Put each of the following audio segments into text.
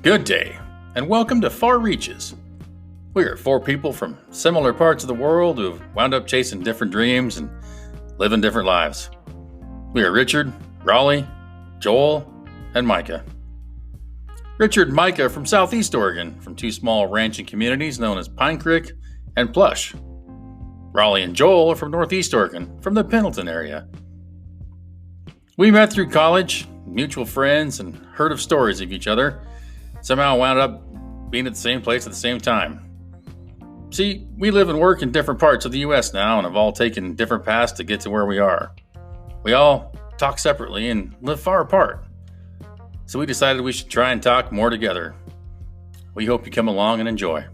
Good day, and welcome to Far Reaches. We are four people from similar parts of the world who have wound up chasing different dreams and living different lives. We are Richard, Raleigh, Joel, and Micah. Richard and Micah are from Southeast Oregon, from two small ranching communities known as Pine Creek and Plush. Raleigh and Joel are from Northeast Oregon, from the Pendleton area. We met through college, mutual friends, and heard of stories of each other. Somehow wound up being at the same place at the same time. See, we live and work in different parts of the U.S. now and have all taken different paths to get to where we are. We all talk separately and live far apart. So we decided we should try and talk more together. We hope you come along and enjoy.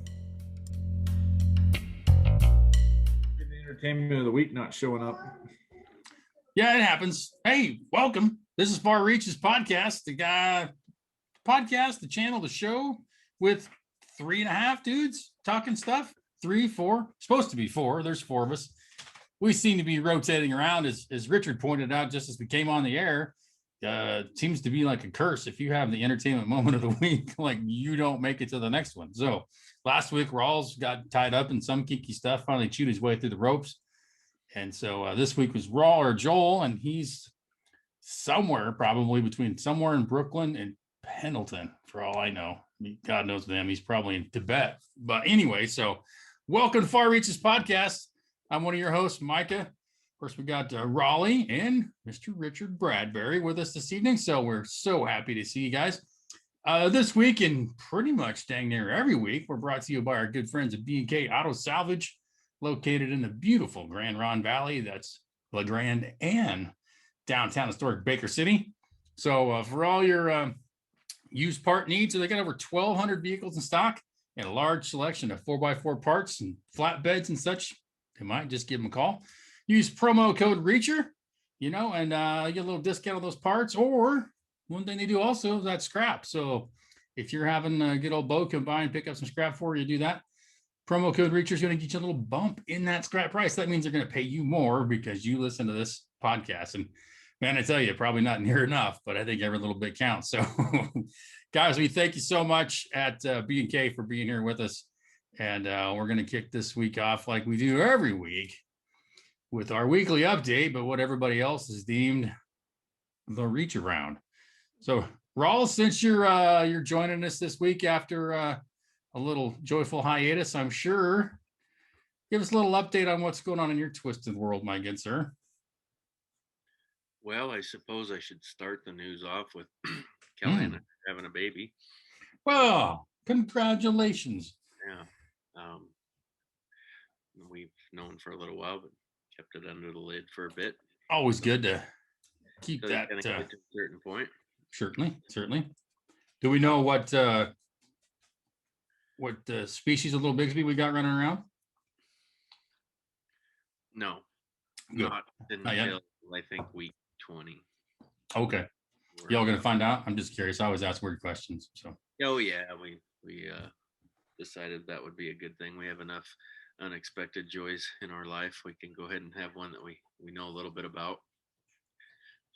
The entertainment of the week not showing up. Yeah, it happens. Hey, welcome. This is Far Reaches Podcast, the channel, the show with 3.5 dudes talking stuff. 3, 4, supposed to be 4. There's 4 of us. We seem to be rotating around, as Richard pointed out just as we came on the air. Seems to be like a curse. If you have the entertainment moment of the week, like you don't make it to the next one. So last week, Rawls got tied up in some kinky stuff, finally chewed his way through the ropes. And so this week was Raw or Joel, and he's somewhere, probably between somewhere in Brooklyn and Pendleton, for all I know. God knows them. He's probably in Tibet. But anyway, so welcome to Far Reaches Podcast. I'm one of your hosts, Micah. Of course, we got Raleigh and Mr. Richard Bradbury with us this evening. So we're so happy to see you guys. This week, and pretty much dang near every week, we're brought to you by our good friends at B&K Auto Salvage, located in the beautiful Grand Ronde Valley. That's La Grande and downtown historic Baker City. So for all your used part needs, so they got over 1,200 vehicles in stock and a large selection of 4x4 parts and flatbeds and such. You might just give them a call. Use promo code REACHER, and get a little discount on those parts. Or one thing they do also is that scrap. So if you're having a good old boat come by and pick up some scrap for you, do that. Promo code REACHER is going to get you a little bump in that scrap price. That means they're going to pay you more because you listen to this podcast. And man, I tell you, probably not near enough, but I think every little bit counts. So guys, we thank you so much at B&K for being here with us. And we're going to kick this week off like we do every week with our weekly update, but what everybody else is deemed the reach around. So Raul, since you're joining us this week after a little joyful hiatus, I'm sure, give us a little update on what's going on in your twisted world, my good sir. Well, I suppose I should start the news off with Kelly and I having a baby. Well, congratulations. Yeah. We've known for a little while, but kept it under the lid for a bit. Always good to keep so that. Get to a certain point. Certainly. Do we know what species of little Bigsby we got running around? No, good. Not until I think week 20. Okay. Y'all gonna find out? I'm just curious. I always ask weird questions. So. Oh yeah, we decided that would be a good thing. We have enough unexpected joys in our life. We can go ahead and have one that we know a little bit about.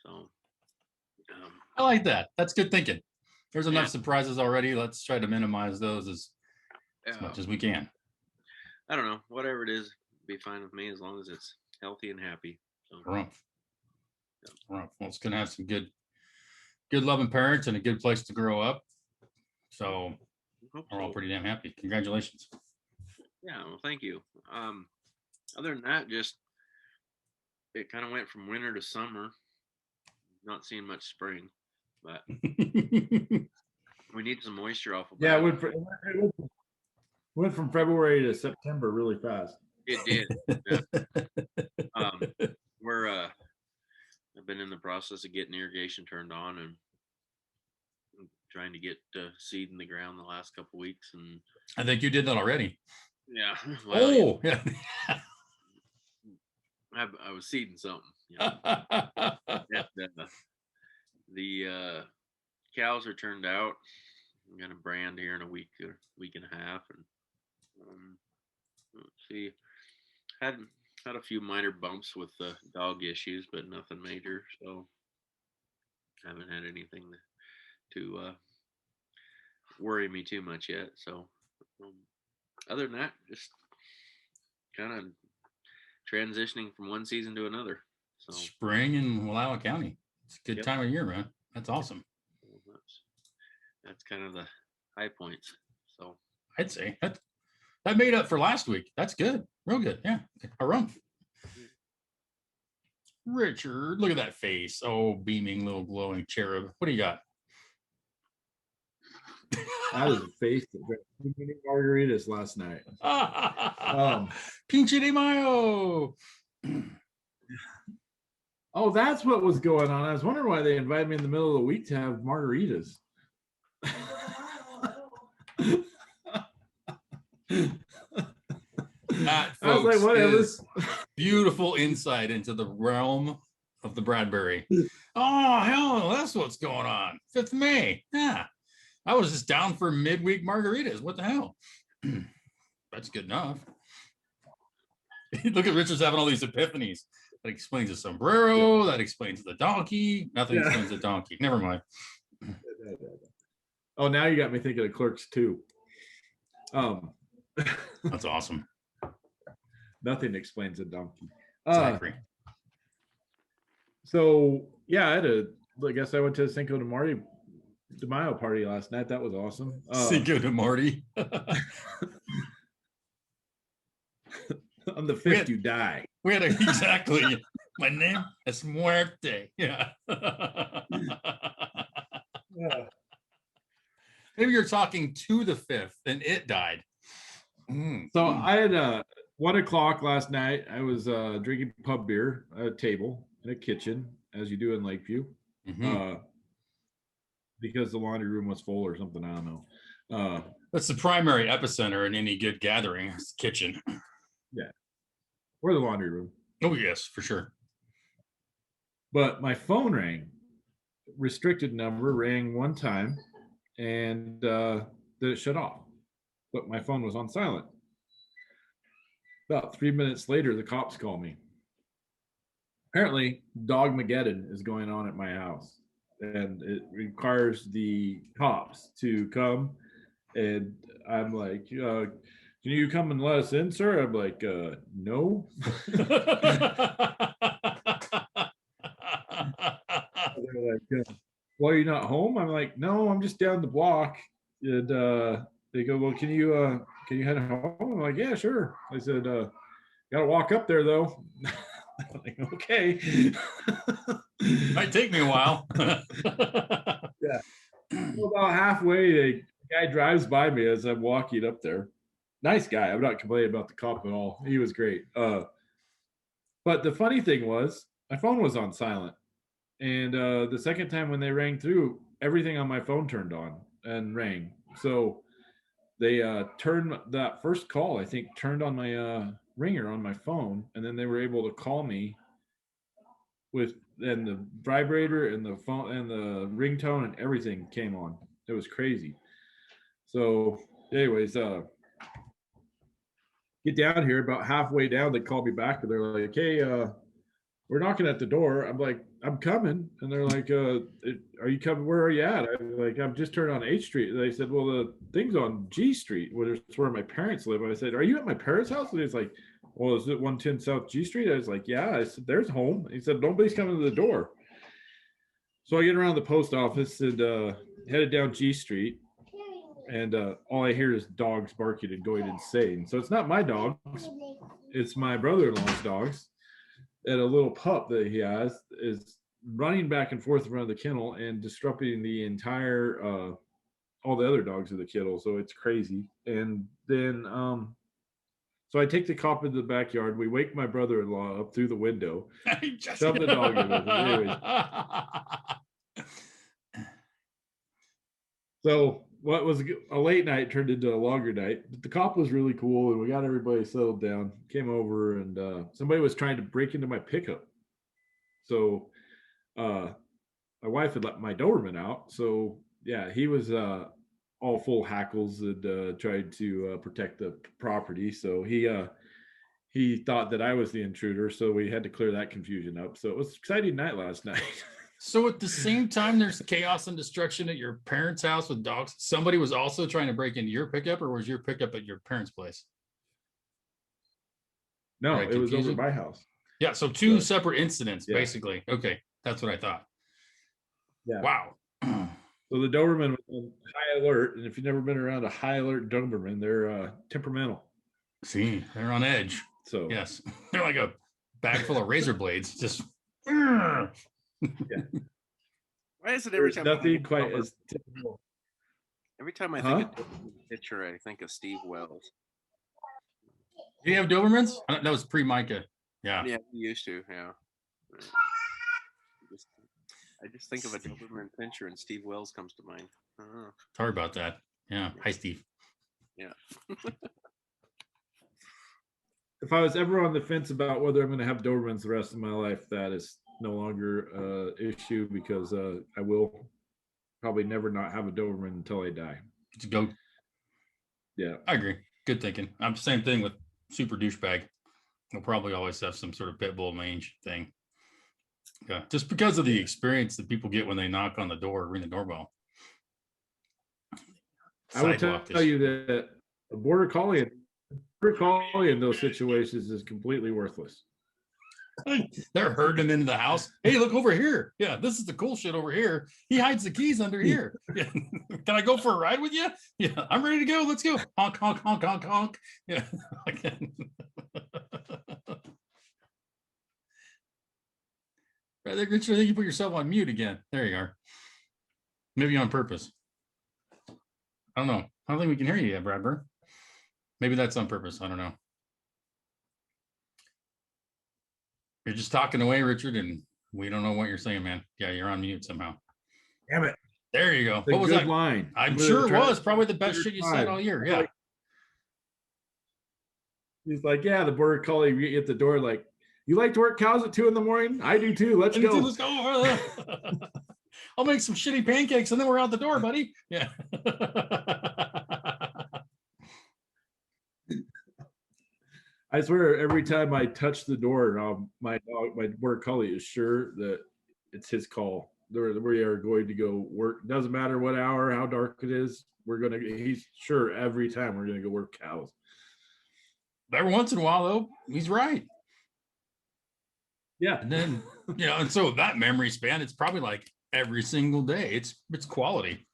So I like that. That's good thinking. There's enough surprises already. Let's try to minimize those as much as we can. I don't know. Whatever it is, be fine with me as long as it's healthy and happy. So. Well, it's gonna have some good loving parents and a good place to grow up. So we're all pretty damn happy. Congratulations. Yeah, well, thank you. Other than that, just it kind of went from winter to summer. Not seeing much spring, but we need some moisture off of it. Yeah, it went from February to September really fast. It did. Yeah. I've been in the process of getting irrigation turned on and trying to get seed in the ground the last couple weeks, and I think you did that already. Yeah. Well, yeah. I was seeding something. And, the cows are turned out. I'm gonna brand here in a week and a half, and let's see. Had a few minor bumps with the dog issues, but nothing major. So haven't had anything to worry me too much yet. So other than that, just kind of transitioning from one season to another. So Spring in Wallowa County. It's a good Yep. time of year, man. That's awesome. that's kind of the high points. So I'd say that made up for last week. That's good. Real good. Yeah. A run. Richard, look at that face. Oh, beaming little glowing cherub. What do you got? I was a face that drank too many margaritas last night. Pinche de Mayo. Oh, that's what was going on. I was wondering why they invited me in the middle of the week to have margaritas. That, I was like, folks, whatever. is beautiful insight into the realm of the Bradbury. Oh, hell, that's what's going on. 5th May. Yeah. I was just down for midweek margaritas. What the hell? That's good enough. Look at Richard's having all these epiphanies. That explains the sombrero. That explains the donkey. Nothing explains the donkey. Never mind. Oh, now you got me thinking of Clerks 2. That's awesome. Nothing explains a donkey. Exactly. So yeah, I guess I went to a Cinco de Mayo party last night. That was awesome. Cinco de Marty. On the 5th, you die. We had exactly. My name is Muerte. Yeah. Yeah. Maybe you're talking to the 5th and it died. So I had 1 o'clock last night. I was drinking pub beer at a table in a kitchen, as you do in Lakeview, because the laundry room was full or something. I don't know. That's the primary epicenter in any good gathering. It's the kitchen. Yeah, or the laundry room. Oh yes, for sure. But my phone rang. Restricted number rang one time, and then it shut off. But my phone was on silent. About 3 minutes later, the cops call me. Apparently, Dogmageddon is going on at my house, and it requires the cops to come. And I'm like, can you come and let us in, sir? I'm like, no. They're like, well, you're not home? I'm like, no, I'm just down the block. And they go, well, can you head home? I'm like, yeah, sure. I said, gotta walk up there though. I'm like, okay. Might take me a while. Yeah. So about halfway, the guy drives by me as I'm walking up there. Nice guy. I'm not complaining about the cop at all. He was great. But the funny thing was, my phone was on silent. And the second time when they rang through, everything on my phone turned on and rang. So they turned that first call, I think, turned on my ringer on my phone, and then they were able to call me with, and the vibrator and the phone and the ringtone and everything came on. It was crazy. So anyways, get down here, about halfway down, they called me back and they're like, hey, we're knocking at the door. I'm like, I'm coming. And they're like, are you coming? Where are you at? I'm like, I'm just turned on H Street. And they said, well, the thing's on G Street, where it's where my parents live. And I said, are you at my parents' house? And he's like, well, is it 110 South G Street? I was like, yeah. I said, there's home. He said, nobody's coming to the door. So I get around the post office and headed down G Street. And all I hear is dogs barking and going insane. So it's not my dogs. It's my brother-in-law's dogs. And a little pup that he has is running back and forth around the kennel and disrupting the entire all the other dogs of the kennel. So it's crazy. And then so I take the cop into the backyard. We wake my brother-in-law up through the window. Shove the dog in with him. Anyways. So what was a late night turned into a longer night. But the cop was really cool, and we got everybody settled down. Came over, and somebody was trying to break into my pickup. So my wife had let my Doberman out. So yeah, he was all full hackles and tried to protect the property. So he thought that I was the intruder. So we had to clear that confusion up. So it was an exciting night last night. So at the same time, there's chaos and destruction at your parents' house with dogs. Somebody was also trying to break into your pickup, or was your pickup at your parents' place? No, Right, it was over confusion? my house. Yeah, so two Right. separate incidents, Yeah. basically. Okay, that's what I thought. Yeah. Wow. So the Doberman was on high alert, and if you've never been around a high alert Doberman, they're temperamental. See, they're on edge. So Yes, they're like a bag full of razor blades. Just Why is it every there's time nothing quite as typical. every time I Huh? think of Doberman picture, I think of Steve Wells. do you have Dobermans? That was pre-Micah. Yeah. Yeah, we used to. Yeah. I just think of a Doberman pincher, and Steve Wells comes to mind. Sorry about that. Yeah. Hi, Steve. Yeah. If I was ever on the fence about whether I'm going to have Dobermans the rest of my life, that is no longer an issue because I will probably never not have a Doberman until I die. It's a goat. Yeah. I agree. Good thinking. I'm the same thing with super douchebag. We'll probably always have some sort of pit bull mange thing. Yeah. Just because of the experience that people get when they knock on the door, ring the doorbell. I will Sidewalk tell you that a border collie in those situations is completely worthless. They're herding him into the house. Hey, look over here. Yeah, this is the cool shit over here. He hides the keys under here. Yeah. Can I go for a ride with you? Yeah, I'm ready to go. Let's go. Honk, honk, honk, honk, honk. Yeah. I think, Richard, I think you put yourself on mute again. There you are. Maybe on purpose. I don't know. I don't think we can hear you yet, Bradburn. Maybe that's on purpose. I don't know. You're just talking away, Richard, and we don't know what you're saying, man. Yeah, you're on mute somehow. Damn it. There you go. The What was good that line? I'm sure it was probably the best shit you said all year. Yeah. He's like, yeah, the border collie at the door, like, you like to work cows at 2 a.m? I do too. Let's go. Let's go. I'll make some shitty pancakes and then we're out the door, buddy. Yeah. I swear, every time I touch the door, my border collie is sure that it's his call. We are going to go work. Doesn't matter what hour, how dark it is. He's sure every time we're gonna go work cows. Every once in a while, though, he's right. Yeah. And then, and so that memory span, it's probably like every single day. It's quality.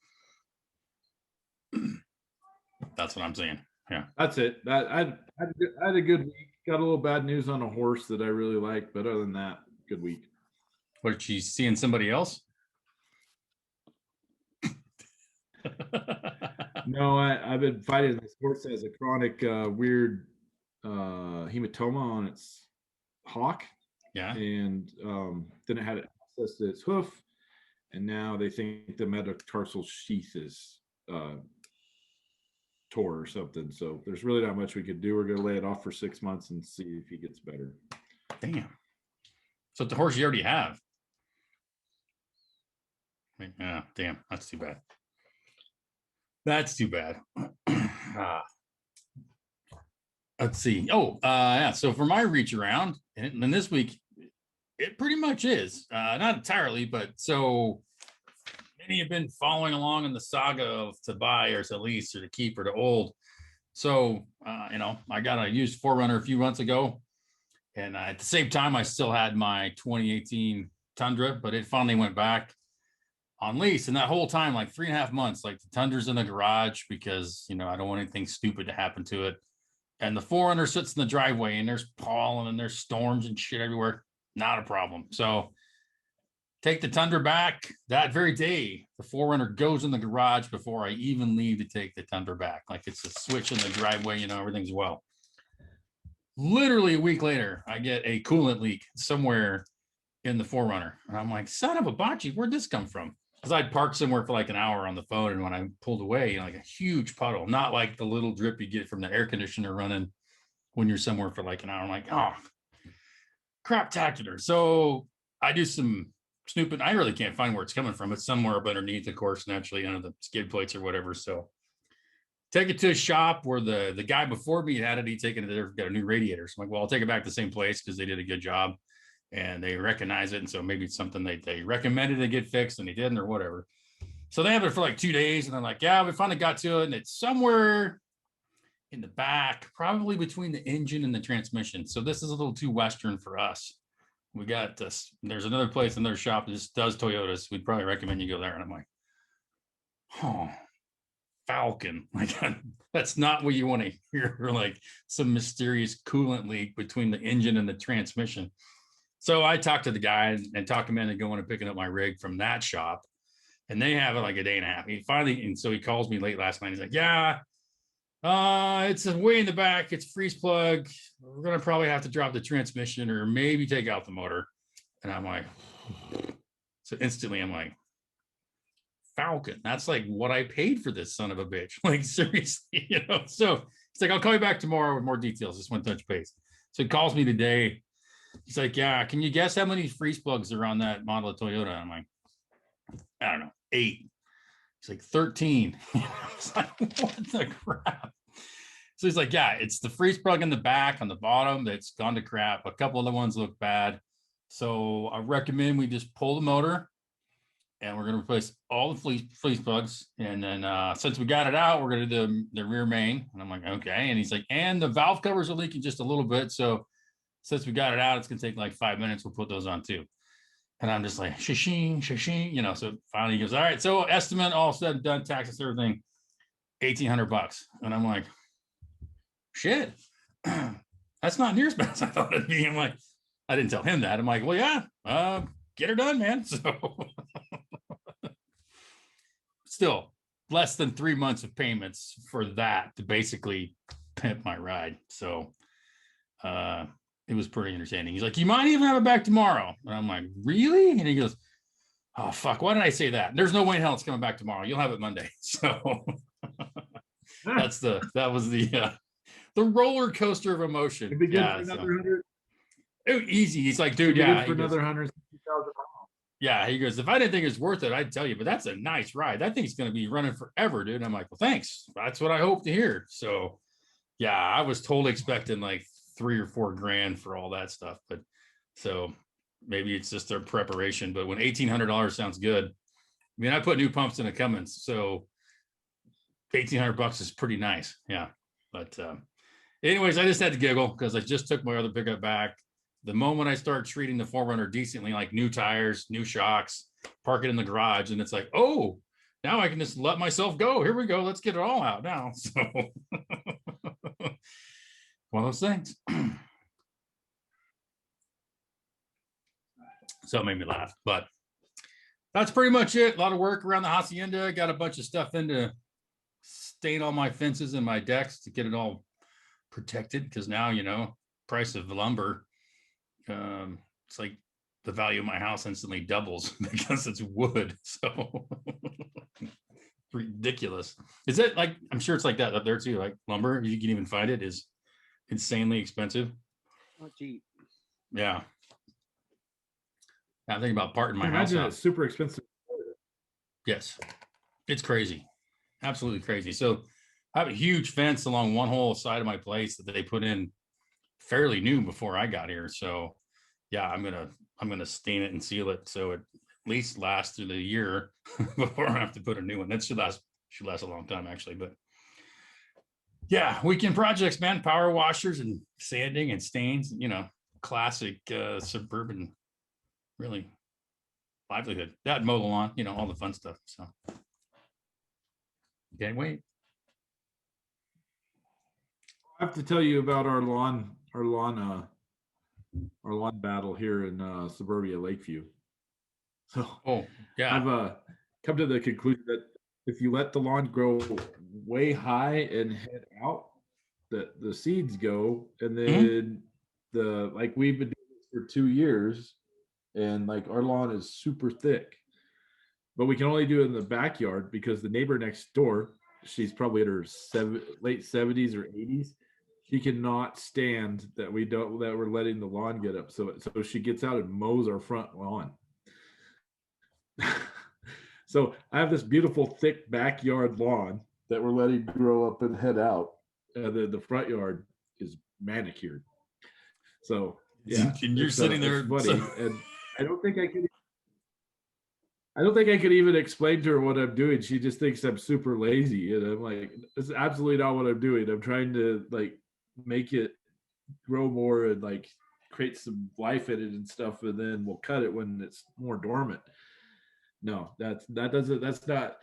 That's what I'm saying. Yeah. That's it. I had a good week. Got a little bad news on a horse that I really like, but other than that, good week. What, she's seeing somebody else? No, I've been fighting. This horse has a chronic weird hematoma on its hock. Yeah. And then it had access to its hoof, and now they think the metatarsal sheath is tore or something. So there's really not much we could do. We're going to lay it off for 6 months and see if he gets better. Damn. So the horse you already have. Yeah, damn, that's too bad. That's too bad. Let's see. Oh, yeah. So for my reach around, and this week, it pretty much is. Not entirely, but so many have been following along in the saga of to buy or to lease or to keep or to old. So, I got a used 4Runner a few months ago. And at the same time, I still had my 2018 Tundra, but it finally went back on lease. And that whole time, like 3.5 months, like the Tundra's in the garage because, I don't want anything stupid to happen to it. And the 4Runner sits in the driveway and there's pollen and there's storms and shit everywhere. Not a problem. So take the Tundra back that very day. The 4Runner goes in the garage before I even leave to take the Tundra back. Like it's a switch in the driveway, everything's well. Literally a week later, I get a coolant leak somewhere in the 4Runner. And I'm like, son of a bocce, where'd this come from? Because I'd parked somewhere for like an hour on the phone. And when I pulled away, like a huge puddle, not like the little drip you get from the air conditioner running when you're somewhere for like an hour. I'm like, oh, craptacular. So I do some snooping. I really can't find where it's coming from. It's somewhere up underneath, of course, naturally under the skid plates or whatever. So take it to a shop where the guy before me had it. He'd taken it there, got a new radiator. So I'm like, well, I'll take it back to the same place because they did a good job. and they recognize it. And so maybe it's something they recommended to get fixed and they didn't or whatever. So they have it for like 2 days and they're like, yeah, we finally got to it. And it's somewhere in the back, probably between the engine and the transmission. So this is a little too Western for us. We got this. There's another place, another shop that just does Toyotas. We'd probably recommend you go there. And I'm like, oh, Falcon. Like, that's not what you want to hear. Like some mysterious coolant leak between the engine and the transmission. So I talked to the guy and talked him into going and picking up my rig from that shop. And they have it like a day and a half. He finally, and so he calls me late last night. He's like, yeah, it's way in the back. It's freeze plug. We're going to probably have to drop the transmission or maybe take out the motor. And I'm like, so instantly I'm like, Falcon, that's like what I paid for this son of a bitch. Like, seriously, you know? So it's like, I'll call you back tomorrow with more details. Just want to touch base. So he calls me today. He's like, yeah, can you guess how many freeze plugs are on that model of Toyota? And I'm like, I don't know, 8. He's like 13. I was like, what the crap? So he's like, yeah, it's the freeze plug in the back on the bottom that's gone to crap. A couple of the ones look bad. So I recommend we just pull the motor and we're going to replace all the freeze plugs. And then since we got it out, we're going to do the rear main. And I'm like, okay. And he's like, and the valve covers are leaking just a little bit. So since we got it out, it's going to take like 5 minutes. We'll put those on too. And I'm just like, shashing, shashing, you know. So finally he goes, all right, so estimate, all said, done, taxes, everything, $1,800. And I'm like, shit, that's not near as bad as I thought it'd be. I'm like, I didn't tell him that. I'm like, well, yeah, get her done, man. So still less than 3 months of payments for that to basically pimp my ride. So it was pretty entertaining. He's like, you might even have it back tomorrow. And I'm like, really? And he goes, oh, fuck, why did I say that? There's no way in hell it's coming back tomorrow. You'll have it Monday. So that was the roller coaster of emotion. It'd be good for another 100. Easy. He's like, dude, yeah. For another 160,000 miles. Yeah, he goes, if I didn't think it was worth it, I'd tell you, but that's a nice ride. That thing's going to be running forever, dude. And I'm like, well, thanks. That's what I hope to hear. So yeah, I was totally expecting like $3 or $4 grand for all that stuff. But so maybe it's just their preparation. But when $1,800 sounds good, I mean, I put new pumps in a Cummins, so $1,800 is pretty nice. Yeah. But anyways, I just had to giggle because I just took my other pickup back. The moment I start treating the 4Runner decently, like new tires, new shocks, park it in the garage, and it's like, oh, now I can just let myself go. Here we go. Let's get it all out now. So one of those things. So it made me laugh, but that's pretty much it. A lot of work around the hacienda. Got a bunch of stuff in to stain all my fences and my decks to get it all protected. Because now, you know, price of lumber, it's like the value of my house instantly doubles because it's wood. So ridiculous. Is it like, I'm sure it's like that up there too, like lumber, you can even find it, is insanely expensive. Not cheap. Yeah. I'm thinking about parting my house out. It's super expensive. Yes, it's crazy, absolutely crazy. So I have a huge fence along one whole side of my place that they put in fairly new before I got here. So yeah, I'm gonna stain it and seal it so it at least lasts through the year before I have to put a new one. That should last a long time actually. But yeah, weekend projects, man. Power washers and sanding and stains. You know, classic suburban. Really livelihood. That mow the lawn, you know, all the fun stuff. So can't wait. I have to tell you about our lawn battle here in suburbia Lakeview. So yeah, I've come to the conclusion that if you let the lawn grow way high and head out, the seeds go, and then we've been doing this for 2 years. And like our lawn is super thick, but we can only do it in the backyard because the neighbor next door, she's probably in her late 70s or 80s. She cannot stand that we're letting the lawn get up. So she gets out and mows our front lawn. So I have this beautiful thick backyard lawn that we're letting grow up and head out. The front yard is manicured. So Yeah, And you're sitting there. It's funny, and I don't think I could. I don't think I could even explain to her what I'm doing. She just thinks I'm super lazy, and I'm like, "It's absolutely not what I'm doing. I'm trying to like make it grow more and like create some life in it and stuff, and then we'll cut it when it's more dormant." No, that doesn't. That's not.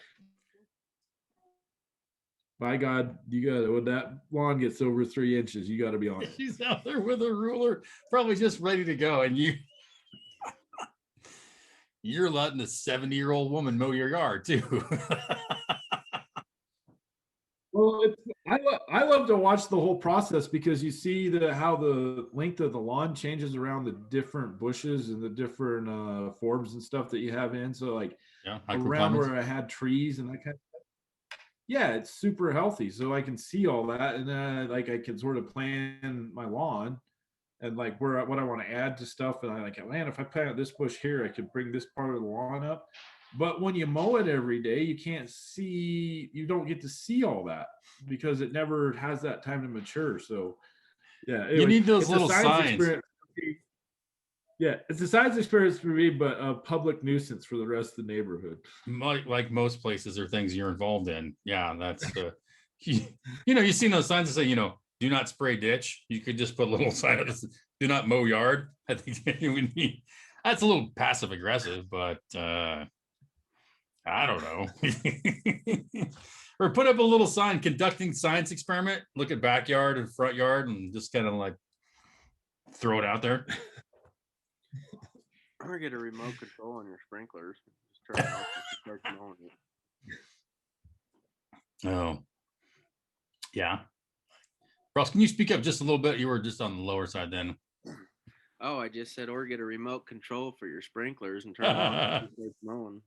By God, you got when that lawn gets over 3 inches, you got to be on it. She's out there with a ruler, probably just ready to go, and you're letting a 70-year-old woman mow your yard too. Well, I love to watch the whole process because you see how the length of the lawn changes around the different bushes and the different forms and stuff that you have in. So like Yeah, around where I had trees and that kind of stuff. Yeah, it's super healthy. So I can see all that, and then like I can sort of plan my lawn and like what I want to add to stuff. And I like, man, if I plant this bush here, I could bring this part of the lawn up. But when you mow it every day, you don't get to see all that because it never has that time to mature. So yeah, you need those little signs. Yeah, it's a science experience for me, but a public nuisance for the rest of the neighborhood. Like most places or things you're involved in. Yeah, that's you've seen those signs that say, do not spray ditch. You could just put a little sign of this, do not mow yard. I think we need that's a little passive aggressive, but I don't know. Or put up a little sign, conducting science experiment, look at backyard and front yard and just kind of like throw it out there. Or get a remote control on your sprinklers. Just turn it off and start mowing it. Oh, yeah. Ross, can you speak up just a little bit? You were just on the lower side then. Oh, I just said, or get a remote control for your sprinklers and turn it off and start mowing.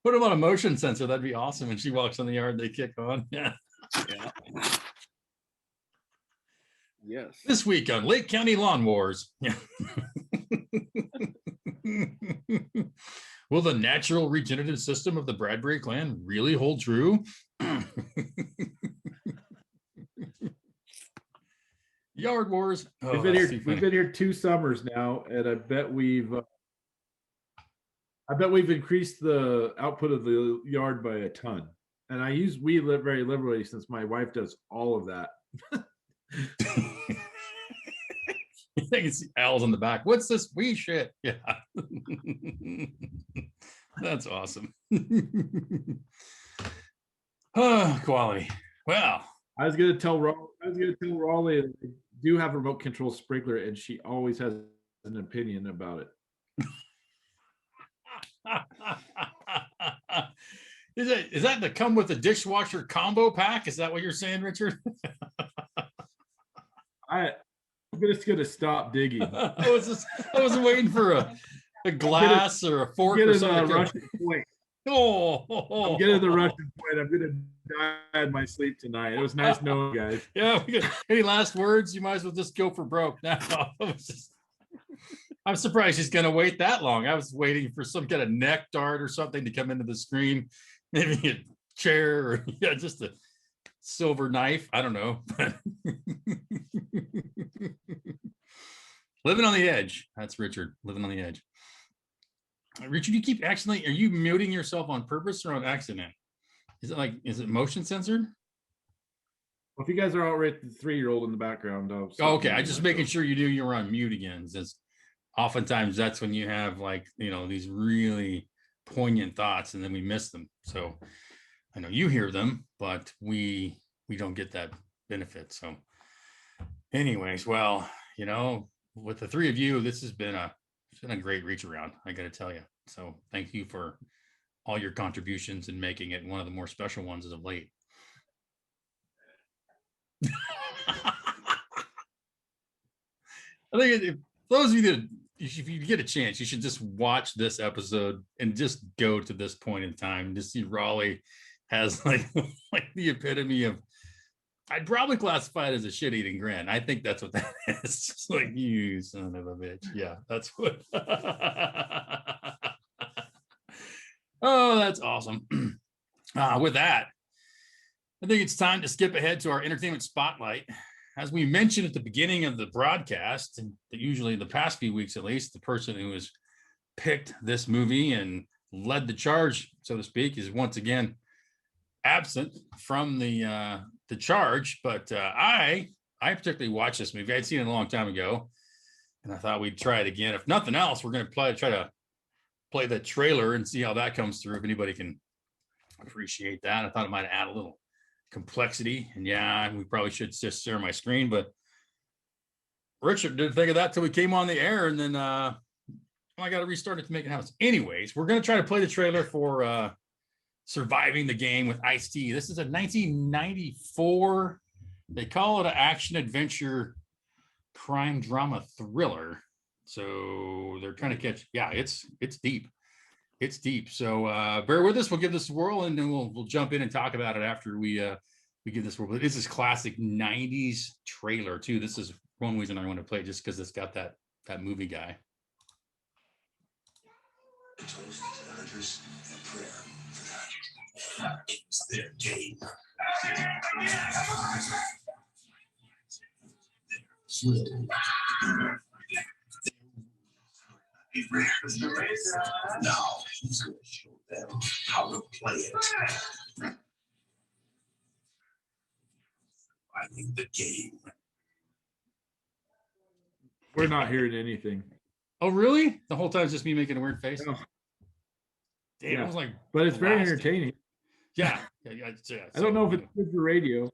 Put them on a motion sensor. That'd be awesome. When she walks in the yard, they kick on. Yeah. Yeah. Yes. This week on Lake County Lawn Wars. Yeah. Will the natural regenerative system of the Bradbury clan really hold true? Yard Wars. Oh, we've been here 2 summers now, and I bet we've increased the output of the yard by a ton. And I use "we" very liberally since my wife does all of that. You can see Al's in the back. What's this "we" shit? Yeah. That's awesome. Oh, quality. Well, I was gonna tell Raleigh that I do have a remote control sprinkler, and she always has an opinion about it. Is that to come with a dishwasher combo pack? Is that what you're saying, Richard? I'm just gonna stop digging. I was waiting for a glass or a fork or something. Russian point. I'm getting the Russian point. I'm gonna die in my sleep tonight. It was nice knowing you guys. Yeah. Any last words? You might as well just go for broke now. I'm surprised she's gonna wait that long. I was waiting for some kind of neck dart or something to come into the screen. Maybe a chair or just a silver knife. I don't know. Living on the edge. That's Richard, living on the edge. Richard, you keep are you muting yourself on purpose or on accident? Is it motion censored? Well, if you guys are all right, the 3-year-old in the background. Okay, I just making sure you're on mute again. Since oftentimes that's when you have these really poignant thoughts and then we miss them. So I know you hear them, but we don't get that benefit. So anyways, well, with the 3 of you, this has been a great reach around, I got to tell you. So thank you for all your contributions and making it one of the more special ones as of late. I think if those of you if you get a chance, you should just watch this episode and just go to this point in time to see Raleigh has like the epitome of, I'd probably classify it as a shit-eating grin. I think that's what that is. Just like, you son of a bitch. Yeah, that's what. Oh, that's awesome. With that, I think it's time to skip ahead to our entertainment spotlight. as we mentioned at the beginning of the broadcast, and usually the past few weeks at least, the person who has picked this movie and led the charge, so to speak, is once again absent from the charge. But I particularly watched this movie. I'd seen it a long time ago, and I thought we'd try it again. If nothing else, we're going to try to play the trailer and see how that comes through. If anybody can appreciate that, I thought it might add a little complexity. And yeah, we probably should just share my screen, but Richard didn't think of that till we came on the air, and then I got to restart it to make it happen. Anyways, we're going to try to play the trailer for Surviving the Game with Ice-T. This is a 1994, they call it an action adventure crime drama thriller. So they're trying to catch, yeah, it's deep. It's deep. So bear with us. We'll give this a whirl, and then we'll jump in and talk about it after we give this a whirl. But this is classic 90s trailer too. This is one reason I want to play it, just because it's got that movie guy. Toast to the hunters and prayer for that. It's their game. Now he's going to show them how to play it. I think the game. We're not hearing anything. Oh, really? The whole time it's just me making a weird face? No. Damn, Yeah. it was like, But it's very blasting. entertaining. Yeah. I don't know if it's good for radio.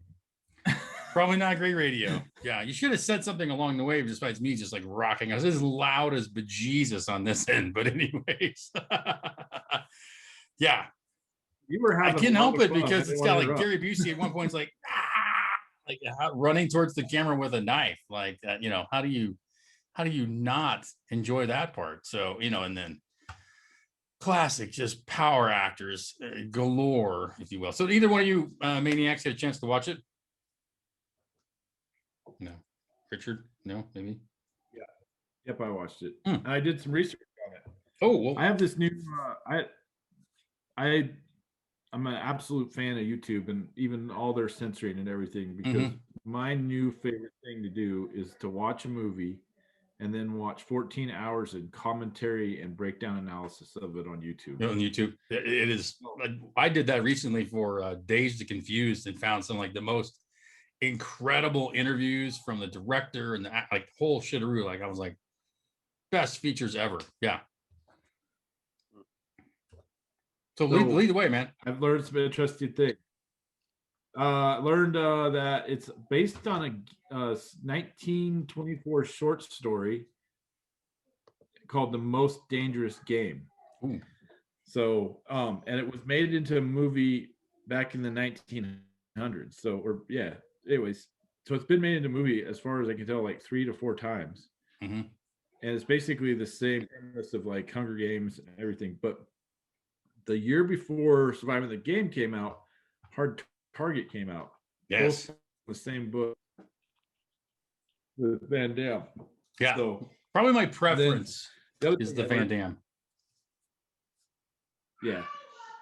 Probably not great radio. Yeah, you should have said something along the way besides me just like rocking. I was as loud as bejesus on this end, but anyways. Yeah, You were I having can't a lot help of it fun. because I it's didn't got want like to Gary Busey at one point is like, like running towards the camera with a knife. Like that, how do you not enjoy that part? So, and then classic, just power actors galore, if you will. So either one of you maniacs had a chance to watch it? No. Richard? No, maybe? Yep, I watched it. Hmm. I did some research on it. Oh, well, I have this new I'm an absolute fan of YouTube and even all their censoring and everything, because my new favorite thing to do is to watch a movie and then watch 14 hours in commentary and breakdown analysis of it on YouTube. on YouTube. It is. I did that recently for Dazed and Confused and found some like the most incredible interviews from the director and the like whole shitaroo. Like I was like, best features ever. Yeah. So lead the way, man. I've learned some interesting things. Learned that it's based on a 1924 short story called The Most Dangerous Game. Ooh. So, and it was made into a movie back in the 1900s. So, anyways, so it's been made into a movie, as far as I can tell, like 3 to 4 times. Mhm. And it's basically the same premise of like Hunger Games and everything. But the year before Surviving the Game came out, Hard Target came out. Yes. Both the same book with Van Damme. Yeah. So Probably my preference other is thing the I Van learned- Damme. Yeah.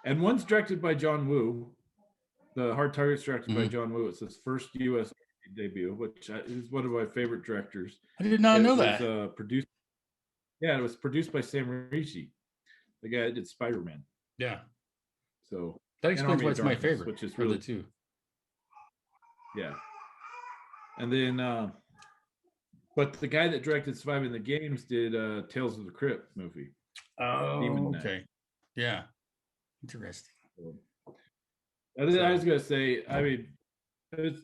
And one's directed by John Woo. The Hard Target's directed by John Woo. It's his first U.S. debut, which is one of my favorite directors. I did not know that. It was produced. Yeah, it was produced by Sam Raimi, the guy that did Spider-Man. Yeah. So That explains Army why of it's my Darkness, favorite, which is of really the two. Yeah. And then but the guy that directed Surviving the Games did Tales of the Crypt movie. Oh, okay. Yeah. Interesting. And then I was gonna say, I mean, it's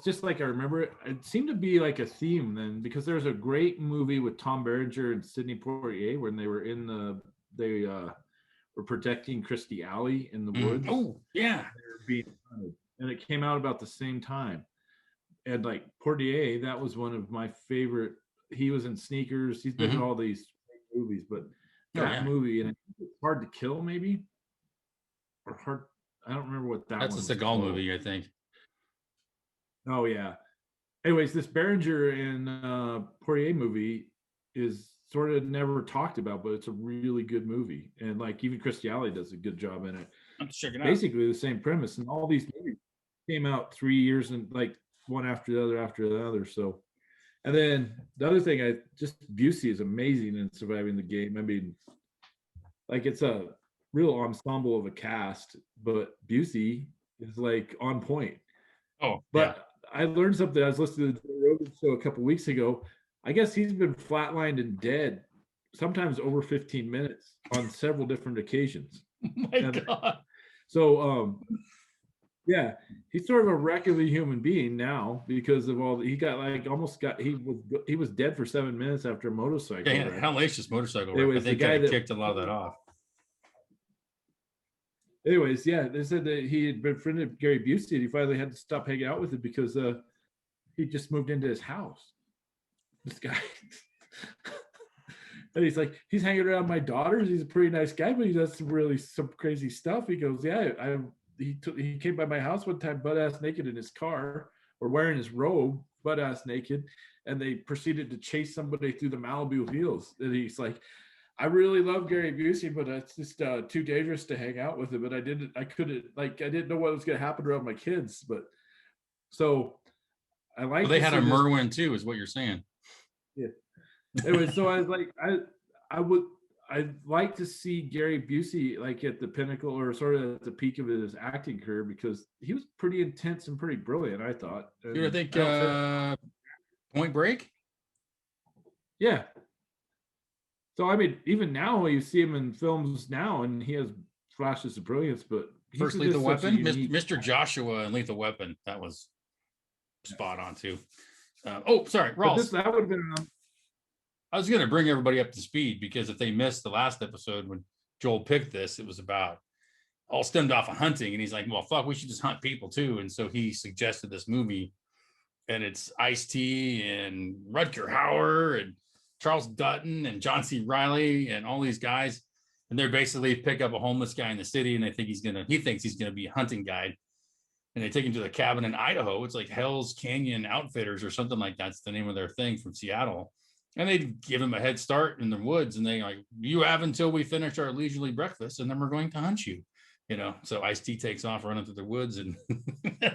just like I remember it. It seemed to be like a theme then, because there's a great movie with Tom Berenger and Sidney Poitier when they were they were protecting Christie Alley in the woods. Oh, yeah. They were being hunted. And it came out about the same time. And like Poitier, that was one of my favorite. He was in Sneakers. He's been in all these movies, but that movie, and it's Hard to Kill, maybe, or Hard. I don't remember what that. That's a Seagal movie, I think. Oh yeah. Anyways, this Berenger and Poirier movie is sort of never talked about, but it's a really good movie, and like even Christie Alley does a good job in it. I'm checking out. Basically the same premise, and all these movies came out 3 years and like one after the other. So, and then the other thing, Busey is amazing in surviving the game. I mean, like it's a real ensemble of a cast, but Busey is like on point. Oh, But I learned something. I was listening to the Joe Rogan show a couple weeks ago. I guess he's been flatlined and dead, sometimes over 15 minutes on several different occasions. Oh my God. So, yeah, he's sort of a wreck of a human being now because of all he got. Like almost got he was dead for 7 minutes after a motorcycle. Yeah, wreck. hellacious motorcycle It wreck. I was the think guy I that- kicked a lot of that off. Anyways, yeah, they said that he had befriended Gary Busey and he finally had to stop hanging out with him because he just moved into his house. This guy. And he's like, he's hanging around my daughters. He's a pretty nice guy, but he does some crazy stuff. He goes, yeah, he came by my house one time butt ass naked in his car or wearing his robe, butt ass naked, and they proceeded to chase somebody through the Malibu hills. And he's like, I really love Gary Busey, but it's just too dangerous to hang out with him. And I didn't know what was going to happen around my kids. But so I like. Well, they had a Merwin too, is what you're saying. Yeah. Anyway, so I was like, I'd like to see Gary Busey like at the pinnacle or sort of at the peak of his acting career because he was pretty intense and pretty brilliant, I thought. Dude, I think Point Break. Yeah. So I mean, even now you see him in films now, and he has flashes of brilliance. But First Lethal Weapon, Mr. Joshua and Lethal Weapon. That was spot on too. Sorry, Ross. That would have been. I was going to bring everybody up to speed because if they missed the last episode when Joel picked this, it was about all stemmed off of hunting, and he's like, "Well, fuck, we should just hunt people too." And so he suggested this movie, and it's Ice-T and Rutger Hauer and Charles Dutton and John C. Reilly and all these guys, and they're basically pick up a homeless guy in the city, and he thinks he's gonna be a hunting guide, and they take him to the cabin in Idaho. It's like Hell's Canyon Outfitters or something like that's the name of their thing from Seattle, and they give him a head start in the woods, and they like, you have until we finish our leisurely breakfast, and then we're going to hunt you. So Ice-T takes off running through the woods, and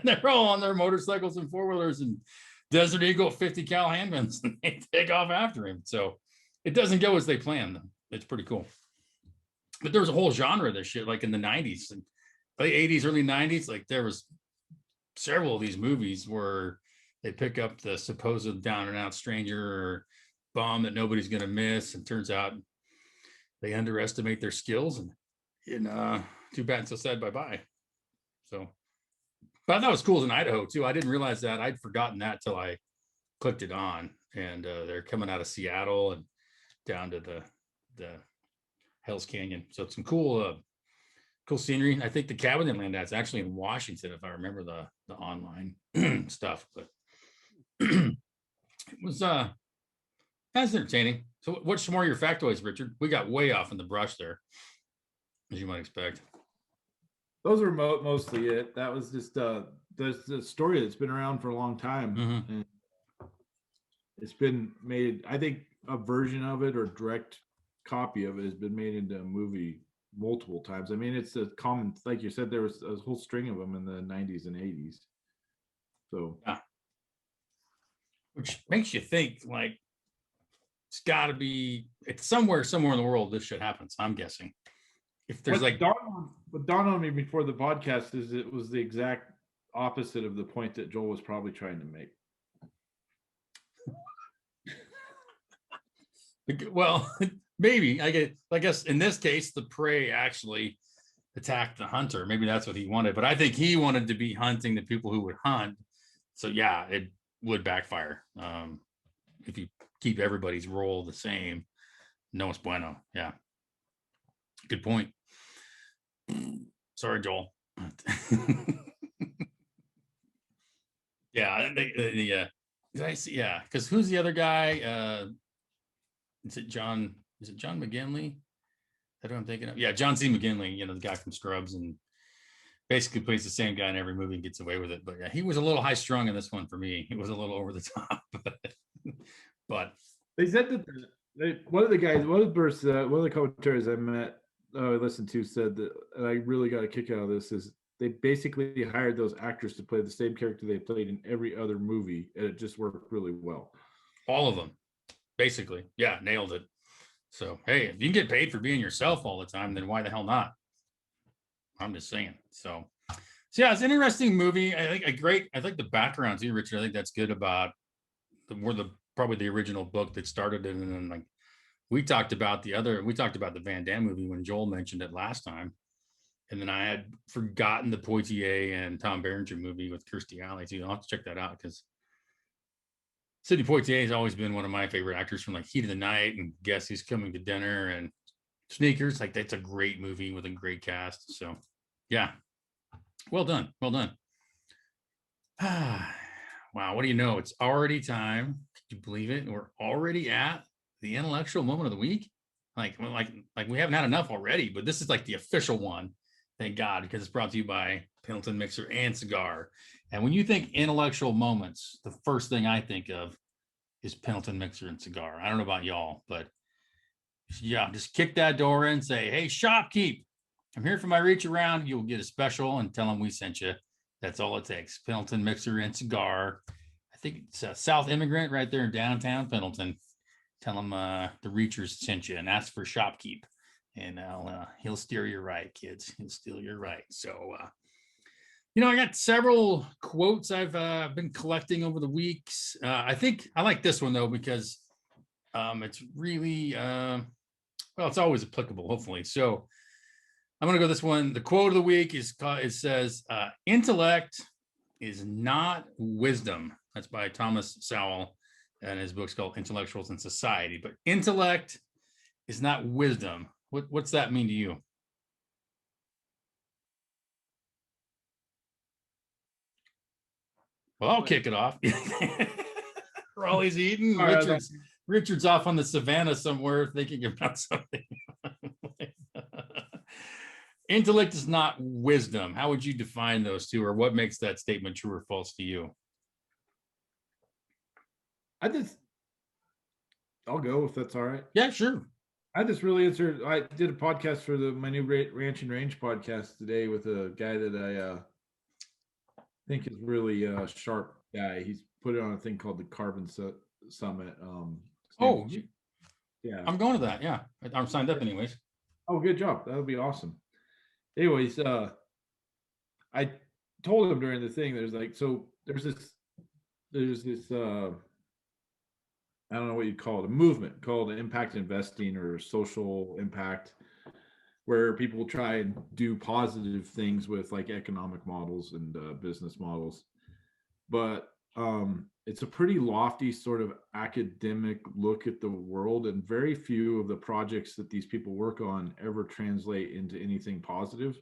they're all on their motorcycles and four-wheelers and Desert Eagle 50 cal handguns, and they take off after him. So it doesn't go as they planned. It's pretty cool. But there was a whole genre of this shit, like in the 90s and late 80s, early 90s. Like there was several of these movies where they pick up the supposed down and out stranger or bomb that nobody's going to miss. And turns out they underestimate their skills, and too bad, so sad, bye-bye. So, but I thought it was cool in Idaho too. I didn't realize that. I'd forgotten that till I clicked it on, and they're coming out of Seattle and down to the Hell's Canyon. So it's some cool scenery. I think the cabin they land at is actually in Washington, if I remember the online stuff. But it was that's entertaining. So what's some more of your factoids, Richard? We got way off in the brush there, as you might expect. Those were mostly it. That was just the story that's been around for a long time. Mm-hmm. And it's been made, I think a version of it or direct copy of it has been made into a movie multiple times. I mean, it's a common, like you said, there was a whole string of them in the 90s and 80s. So, yeah. Which makes you think like it's got to be, it's somewhere in the world this shit happens, I'm guessing. If there's what dawned on me before the podcast is it was the exact opposite of the point that Joel was probably trying to make. Well, maybe I guess in this case the prey actually attacked the hunter. Maybe that's what he wanted, but I think he wanted to be hunting the people who would hunt. So yeah, it would backfire if you keep everybody's role the same. No es bueno. Yeah. Good point. Sorry, Joel. Yeah, did I see? Yeah, because who's the other guy? Is it John McGinley? That's what I'm thinking of. Yeah, John C. McGinley. The guy from Scrubs, and basically plays the same guy in every movie and gets away with it. But yeah, he was a little high strung in this one for me. He was a little over the top. But they said that one of the commentaries I listened to said that, and I really got a kick out of this, is they basically hired those actors to play the same character they played in every other movie, and it just worked really well. All of them, basically. Yeah, nailed it. So, hey, if you can get paid for being yourself all the time, then why the hell not? I'm just saying. So yeah, it's an interesting movie. I think the background too, Richard. I think that's good about probably the original book that started it. And then like we talked about the Van Damme movie when Joel mentioned it last time. And then I had forgotten the Poitier and Tom Berenger movie with Kirstie Alley too. I'll have to check that out because Sidney Poitier has always been one of my favorite actors from like Heat of the Night and Guess Who's Coming to Dinner and Sneakers. Like that's a great movie with a great cast. So yeah, well done. Wow, what do you know? It's already time. Can you believe it? We're already at the intellectual moment of the week. Like we haven't had enough already, but this is like the official one. Thank God, because it's brought to you by Pendleton Mixer and Cigar. And when you think intellectual moments, the first thing I think of is Pendleton Mixer and Cigar. I don't know about y'all, but yeah, just kick that door in and say, hey, shopkeep, I'm here for my reach around. You'll get a special and tell them we sent you. That's all it takes. Pendleton Mixer and Cigar. I think it's a South Immigrant right there in downtown Pendleton. Tell them the Reachers sent you and ask for shopkeep. And he'll steer you right, kids. He'll steer you right. So, I got several quotes I've been collecting over the weeks. I think I like this one, though, because it's really, it's always applicable, hopefully. So I'm going to go this one. The quote of the week it says, intellect is not wisdom. That's by Thomas Sowell, and his book's called Intellectuals in Society. But intellect is not wisdom. What's that mean to you? Well, I'll kick it off. Raleigh's eating. Richard's off on the savannah somewhere thinking about something. Intellect is not wisdom. How would you define those two, or what makes that statement true or false to you? I'll go if that's all right. Yeah, sure. I did a podcast for my new Ranch and Range podcast today with a guy that I think is really a sharp guy. He's put it on a thing called the Carbon Summit. Yeah, I'm going to that. Yeah, I'm signed up anyways. Oh, good job. That would be awesome. Anyways, I told him during the thing, there's this I don't know what you'd call it, a movement called impact investing or social impact, where people try and do positive things with like economic models and business models. But it's a pretty lofty sort of academic look at the world, and very few of the projects that these people work on ever translate into anything positive.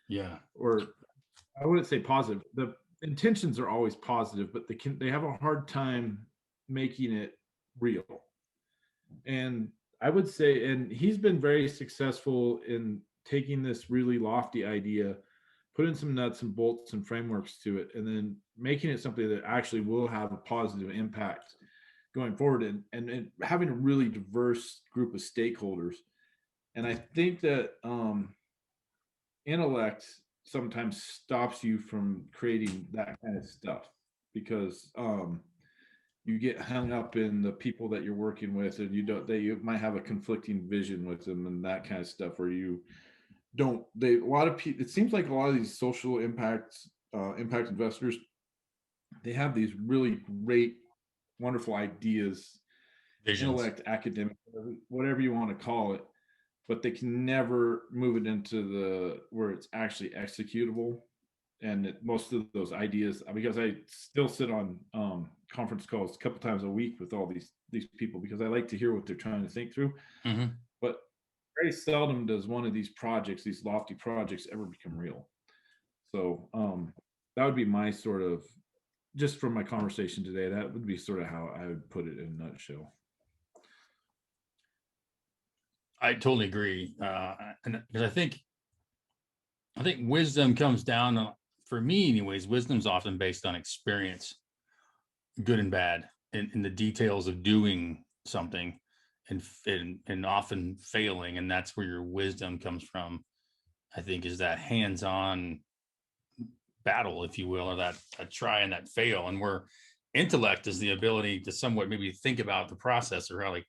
Yeah. Or I wouldn't say positive. The intentions are always positive, but they have a hard time making it real. And I would say, and he's been very successful in taking this really lofty idea, putting some nuts and bolts and frameworks to it, and then making it something that actually will have a positive impact going forward, and having a really diverse group of stakeholders. And I think that intellect sometimes stops you from creating that kind of stuff, because you get hung up in the people that you're working with, and you might have a conflicting vision with them and that kind of stuff, where it seems like a lot of these social impact investors, they have these really great, wonderful ideas, visions, intellect, academic, whatever you want to call it, but they can never move it into where it's actually executable. And most of those ideas, because I still sit on conference calls a couple times a week with all these people, because I like to hear what they're trying to think through. Mm-hmm. But very seldom does one of these projects, these lofty projects, ever become real. So that would be my sort of, just from my conversation today, that would be sort of how I would put it in a nutshell. I totally agree. And because I think wisdom comes down, for me anyways, wisdom's often based on experience, good and bad, in the details of doing something and often failing. And that's where your wisdom comes from, I think, is that hands-on battle, if you will, or that try and that fail. And where intellect is the ability to somewhat maybe think about the process or how like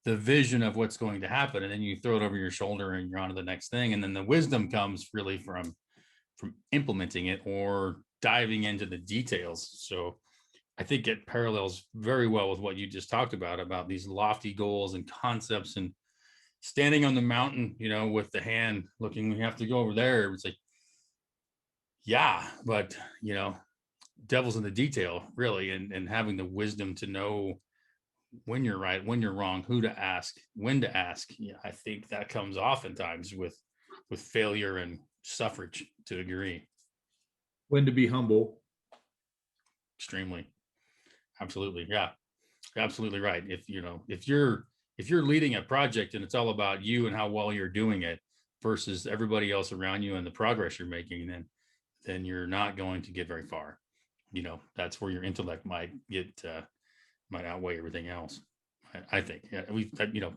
the vision of what's going to happen, and then you throw it over your shoulder and you're on to the next thing. And then the wisdom comes really from implementing it or diving into the details. So I think it parallels very well with what you just talked about these lofty goals and concepts and standing on the mountain, you know, with the hand looking, we have to go over there. It's like, yeah, but you know, devil's in the detail, really, and having the wisdom to know when you're right, when you're wrong, who to ask, when to ask. Yeah, I think that comes oftentimes with failure and suffrage to a degree. When to be humble. Extremely. Absolutely. Yeah. Absolutely right. If you know, if you're leading a project and it's all about you and how well you're doing it versus everybody else around you and the progress you're making, then you're not going to get very far. You know, that's where your intellect might outweigh everything else. I think. Yeah, we've, you know,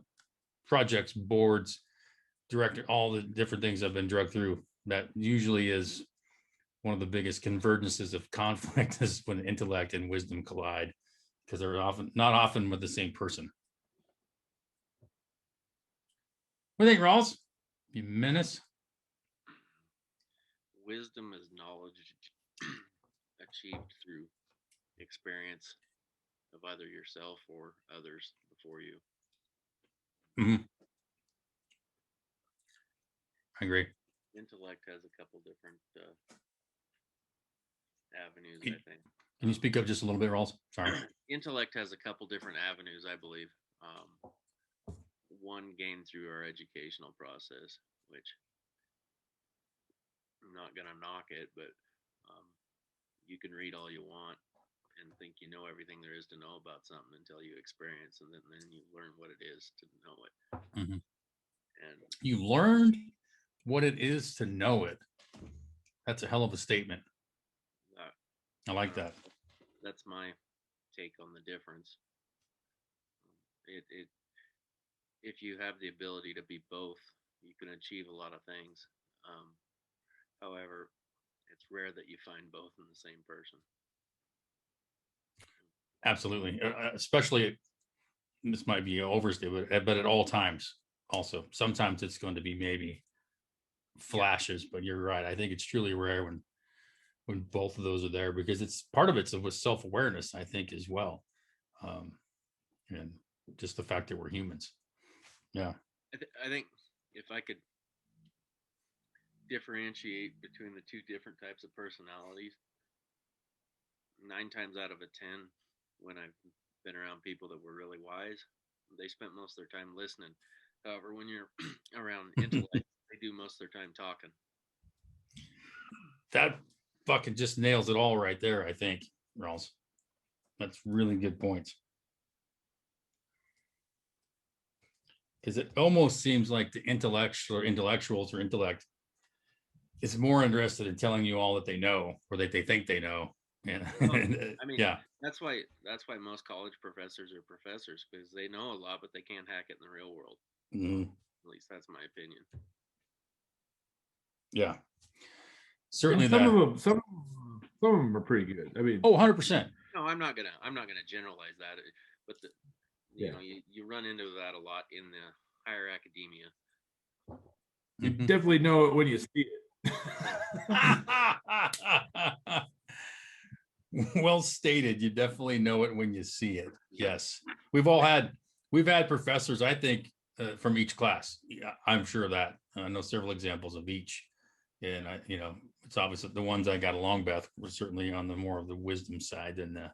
projects, boards, director, all the different things I've been drugged through. That usually is one of the biggest convergences of conflict is when intellect and wisdom collide, because they're not often with the same person. What do you think, Rawls? You menace? Wisdom is knowledge achieved through experience of either yourself or others before you. Mm-hmm. I agree. Intellect has a couple different avenues, I think. Can you speak up just a little bit, Rawls? Sorry. Intellect has a couple different avenues, I believe. One gained through our educational process, which I'm not going to knock it, but you can read all you want and think you know everything there is to know about something until you experience, and then you learn what it is to know it. Mm-hmm. And you learned what it is to know it. That's a hell of a statement. I like that. That's my take on the difference. If you have the ability to be both, you can achieve a lot of things. However, it's rare that you find both in the same person. Absolutely. Especially, this might be overstated, but at all times also. Sometimes it's going to be maybe flashes, but you're right. I think it's truly rare when both of those are there, because it's part of it's with self-awareness, I think, as well. And just the fact that we're humans. Yeah. I think if I could differentiate between the two different types of personalities, 9 times out of 10, when I've been around people that were really wise, they spent most of their time listening. However, when you're around intellect, they do most of their time talking. That fucking just nails it all right there, I think, Rawls. That's really good points. Because it almost seems like the intellectuals or intellect is more interested in telling you all that they know or that they think they know. Yeah. Well, I mean, yeah. That's why most college professors are professors, because they know a lot, but they can't hack it in the real world. Mm-hmm. At least that's my opinion. Yeah. Certainly. And some of them are pretty good. I mean, 100%. No, I'm not gonna generalize that, but you know, you run into that a lot in the higher academia. You definitely know it when you see it. Well stated. You definitely know it when you see it. Yes. We've had professors, I think, from each class. Yeah, I'm sure of that. I know several examples of each. And it's obvious that the ones I got along with were certainly on the more of the wisdom side than the.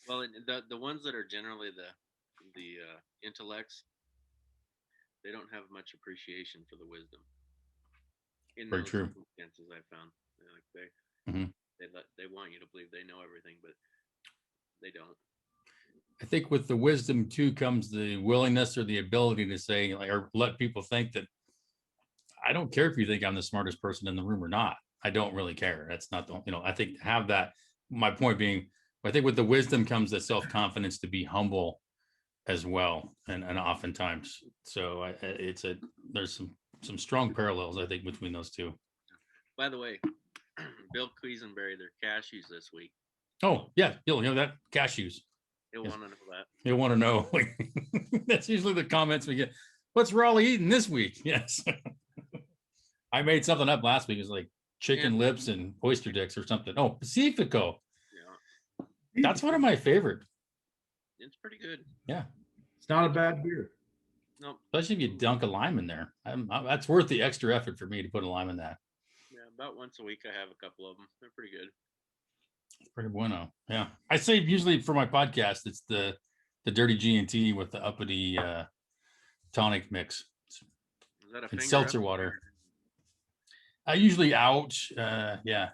Well, the ones that are generally the intellects, they don't have much appreciation for the wisdom. In Very those true. circumstances, I found they want you to believe they know everything, but they don't. I think with the wisdom too comes the willingness or the ability to say, like, or let people think that I don't care if you think I'm the smartest person in the room or not. I don't really care. That's not the, I think have that. My point being, I think with the wisdom comes the self-confidence to be humble as well. And oftentimes, so there's some strong parallels, I think, between those two. By the way, Bill Quisenberry their cashews this week. Oh, yeah, you'll know that cashews. He'll Yes. want to know that. You'll want to know. That's usually the comments we get. What's Raleigh eating this week? Yes. I made something up last week. It was like chicken lips and oyster dicks or something. Oh, Pacifico. Yeah, That's one of my favorite. it's pretty good. Yeah. It's not a bad beer. No, Especially if you dunk a lime in there. That's worth the extra effort for me to put a lime in that. yeah, about once a week I have a couple of them. They're pretty good. It's pretty bueno. Yeah. I say usually for my podcast, it's the dirty G&T with the uppity tonic mix. Is that a And finger seltzer up water. or- I usually ouch. Yeah.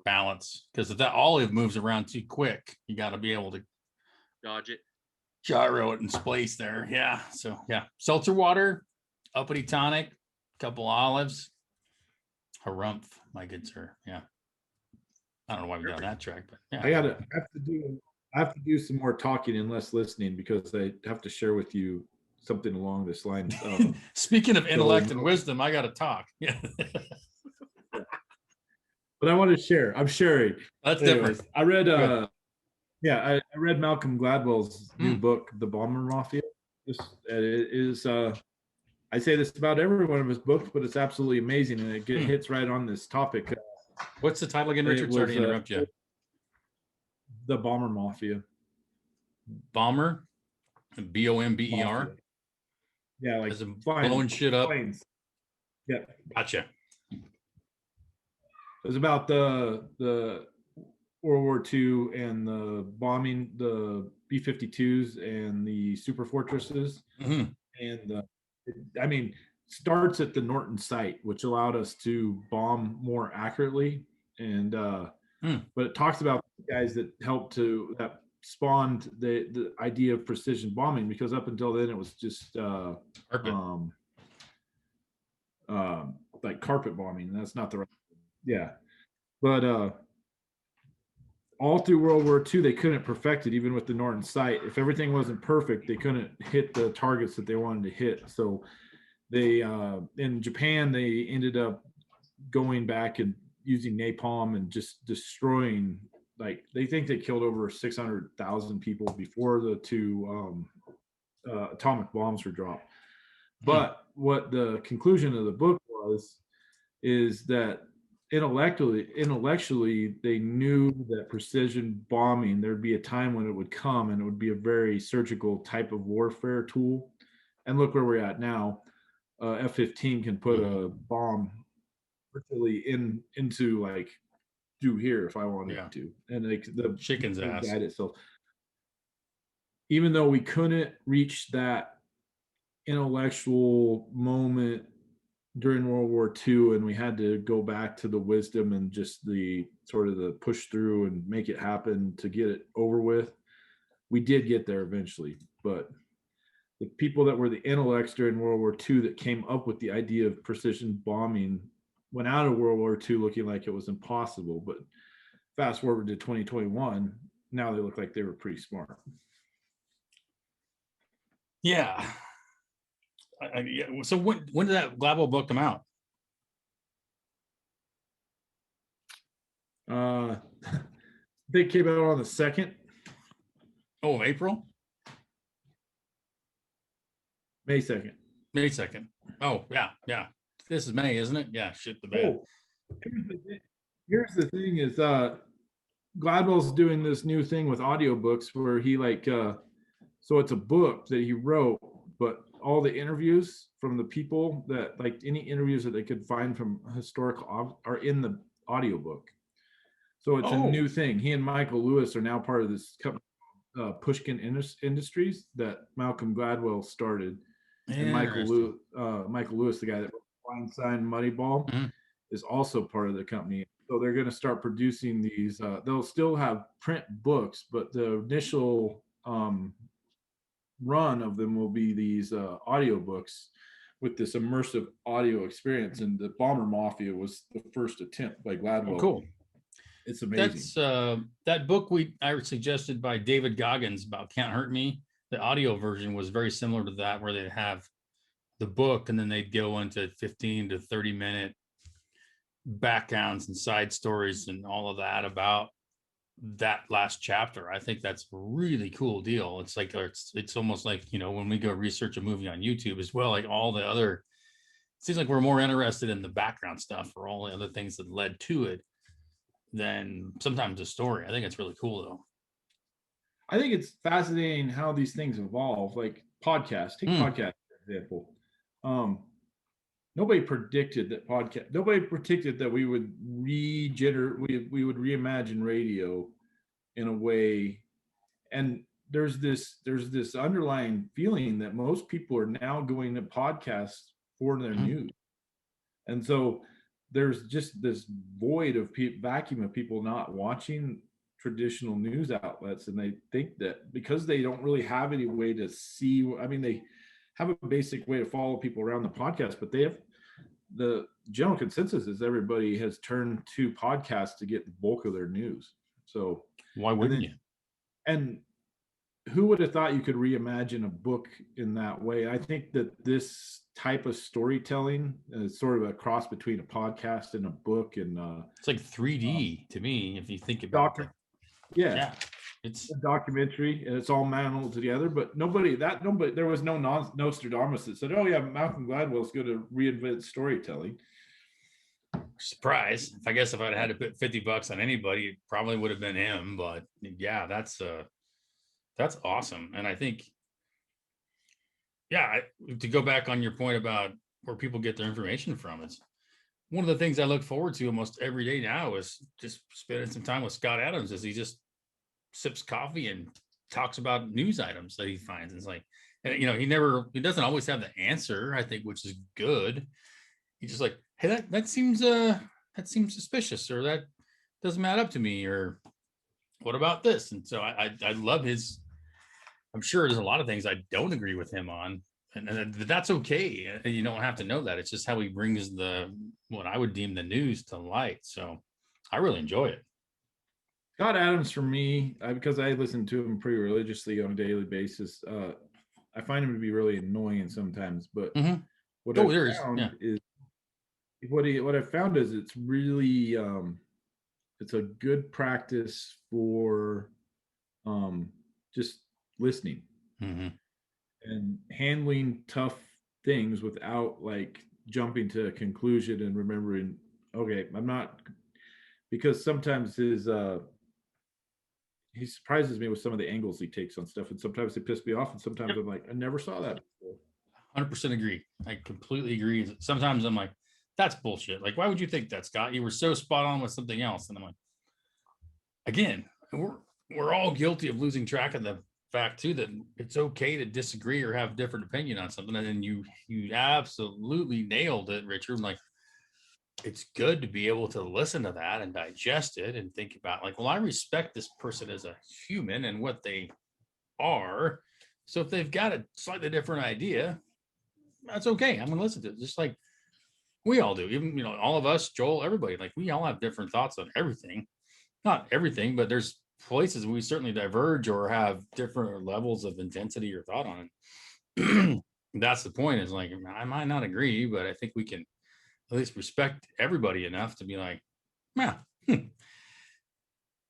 Balance. Because if that olive moves around too quick, you got to be able to Dodge it. gyro it in place there. Yeah. So yeah. Seltzer water, uppity tonic, couple olives, harumph, my good sir. Yeah. I don't know why we got on that track, but yeah. I have to do some more talking and less listening because I have to share with you something along this line. Speaking of intellect and wisdom, I got to talk. Yeah. But I want to share. I'm sharing. That's Anyways, different. I read Good. I read Malcolm Gladwell's new Mm. book, The Bomber Mafia. It is I say this about every one of his books, but it's absolutely amazing and it hits right on this topic. What's the title again, Richard? Sorry to interrupt you. The Bomber Mafia. Bomber, Bomber. Mafia. Yeah, like As in flying blowing shit up. planes. Yeah. Gotcha. It was about the World War II and the bombing the B-52s and the super fortresses. Mhm. And I mean, starts at the Norton site, which allowed us to bomb more accurately. And but it talks about the guys that helped that spawned the idea of precision bombing, because up until then it was just Carpet. like carpet bombing. That's not the right. Yeah, but all through World War II, they couldn't perfect it, even with the Norton sight. If everything wasn't perfect, they couldn't hit the targets that they wanted to hit. So they, in Japan, they ended up going back and using napalm and just destroying. Like, they think they killed over 600,000 people before the two atomic bombs were dropped. But what the conclusion of the book is that intellectually they knew that precision bombing, there'd be a time when it would come and it would be a very surgical type of warfare tool. And look where we're at now. F-15 can put a bomb virtually into like do here if I wanted to, and like the chicken's ass guide itself. Even though we couldn't reach that intellectual moment during World War II, and we had to go back to the wisdom and just the sort of the push through and make it happen to get it over with. We did get there eventually, but the people that were the intellects during World War II that came up with the idea of precision bombing went out of World War II looking like it was impossible. But fast forward to 2021, now they look like they were pretty smart. Yeah. So when did that Gladwell book come out? They came out on the 2nd. Oh, April? May 2nd. May 2nd. Oh, yeah. This is May, isn't it? Yeah, shit the bed. Here's the thing is Gladwell's doing this new thing with audiobooks where he so it's a book that he wrote, but all the interviews from the people that, like, any interviews that they could find from historical are in the audiobook. So it's a new thing. He and Michael Lewis are now part of this company, Pushkin Industries, that Malcolm Gladwell started. And Michael Lewis, the guy that wrote Feinstein Moneyball, is also part of the company. So they're going to start producing these. They'll still have print books, but the initial run of them will be these audiobooks with this immersive audio experience. And the Bomber Mafia was the first attempt by Gladwell. Oh, cool. It's amazing. That's that book I suggested by David Goggins about Can't Hurt Me. The audio version was very similar to that, where they'd have the book and then they'd go into 15 to 30 minute backgrounds and side stories and all of that about that last chapter. I think that's a really cool deal. It's like it's almost like, you know, when we go research a movie on YouTube as well, like all the other, it seems like we're more interested in the background stuff or all the other things that led to it than sometimes the story. I think it's really cool though. I think it's fascinating how these things evolve. Like podcasts, take podcast for example. Nobody predicted that podcast. Nobody predicted that we would we would reimagine radio in a way. And there's this underlying feeling that most people are now going to podcasts for their news, and so there's just this void of vacuum of people not watching traditional news outlets, and they think that because they don't really have any way to see. I mean, they have a basic way to follow people around the podcast, but they have the general consensus is everybody has turned to podcasts to get the bulk of their news. So why wouldn't you? And who would have thought you could reimagine a book in that way? I think that this type of storytelling is sort of a cross between a podcast and a book, and it's like 3D to me if you think about it. Yeah, it's a documentary and it's all mangled together. But nobody there was no Nostradamus that said, "Oh yeah, Malcolm Gladwell's going to reinvent storytelling." Surprise! If I'd had to put $50 on anybody, it probably would have been him. But yeah, that's awesome. And I think, to go back on your point about where people get their information from, it's one of the things I look forward to almost every day now is just spending some time with Scott Adams as he just sips coffee and talks about news items that he finds. And it's like, and you know, he doesn't always have the answer, I think, which is good. He's just like, hey, that seems suspicious, or that doesn't add up to me, or what about this? And so I love his. I'm sure there's a lot of things I don't agree with him on, and that's okay. You don't have to know that. It's just how he brings what I would deem the news to light. So I really enjoy it. Scott Adams, for me, because I listen to him pretty religiously on a daily basis, I find him to be really annoying sometimes. But what I've found is it's really it's a good practice for just listening and handling tough things without like jumping to a conclusion and remembering, okay, I'm not, because sometimes he surprises me with some of the angles he takes on stuff, and sometimes they piss me off, and sometimes I'm like, I never saw that before. 100% agree. I completely agree. Sometimes I'm like, that's bullshit. Like, why would you think that, Scott? You were so spot on with something else. And I'm like, again, we're all guilty of losing track of the fact too that it's okay to disagree or have different opinion on something. And then you absolutely nailed it, Richard. Like, it's good to be able to listen to that and digest it and think about like, well, I respect this person as a human and what they are. So if they've got a slightly different idea, that's okay. I'm going to listen to it. Just like we all do. Even, you know, all of us, Joel, everybody, like we all have different thoughts on everything. Not everything, but there's places we certainly diverge or have different levels of intensity or thought on it. That's the point, is like, I might not agree, but I think we can at least respect everybody enough to be like, yeah,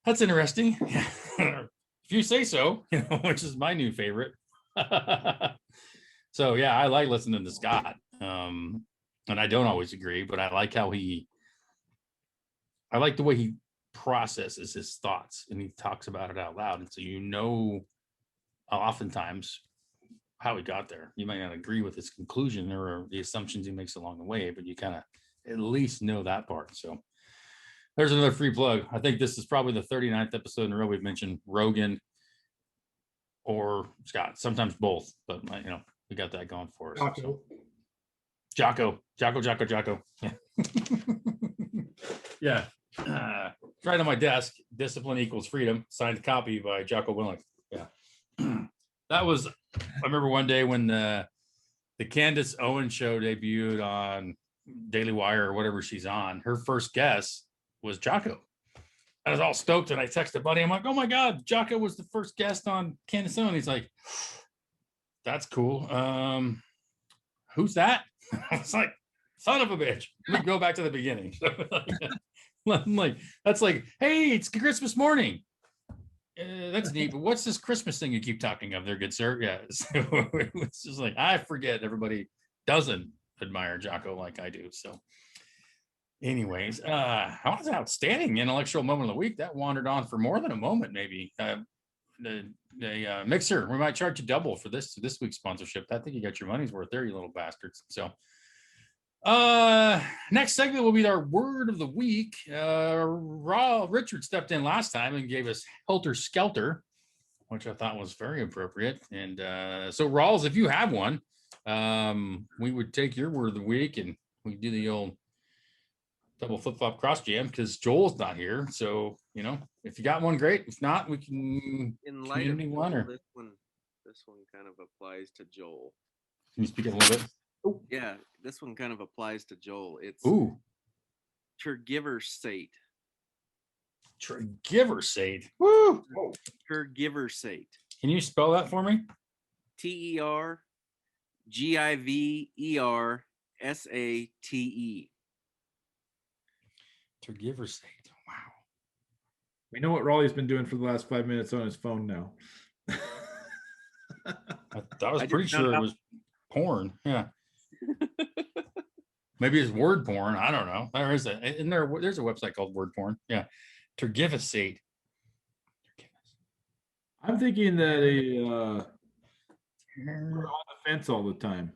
that's interesting. If you say so, you know, which is my new favorite. So yeah, I like listening to Scott. And I don't always agree, but I like how I like the way he processes his thoughts and he talks about it out loud. And so, you know, oftentimes how he got there. You might not agree with his conclusion or the assumptions he makes along the way, but you kind of at least know that part. So there's another free plug. I think this is probably the 39th episode in a row we've mentioned Rogan or Scott, sometimes both, but you know, we got that going for us. Jocko. Yeah. Yeah. Right on my desk, Discipline Equals Freedom, signed copy by Jocko Willink. Yeah. That was, I remember one day when the Candace Owens show debuted on Daily Wire or whatever she's on, her first guest was Jocko. I was all stoked and I texted buddy. I'm like, oh my God, Jocko was the first guest on Candace Owens. He's like, that's cool. Who's that? I was like, Son of a bitch. Let me go back to the beginning. I'm like, that's like, hey, it's Christmas morning. That's neat, but what's this Christmas thing you keep talking of there, good sir? Yeah. So it's just like, I forget everybody doesn't admire Jocko like I do. So anyways, that was an outstanding intellectual moment of the week. That wandered on for more than a moment, maybe. The mixer, we might charge you double for this week's sponsorship. I think you got your money's worth there, you little bastards. So next segment will be our word of the week. Richard stepped in last time and gave us helter skelter, which I thought was very appropriate. And so Rawls, if you have one, we would take your word of the week and we do the old double flip-flop cross jam because Joel's not here. So, you know, if you got one, great. If not, we can In light of community Joel, one, or this one kind of applies to Joel. can you speak it a little bit? Yeah, this one kind of applies to Joel. It's Ooh, Tergiversate. Tergiversate. Woo! Tergiversate. Can you spell that for me? Tergiversate. Tergiversate. Wow. We know what Raleigh's been doing for the last 5 minutes on his phone now. I was I pretty just sure found it out- was porn. Yeah. Maybe it's word porn. I don't know. There's a website called word porn. Yeah. Tergiversate. I'm thinking that we're on the fence all the time.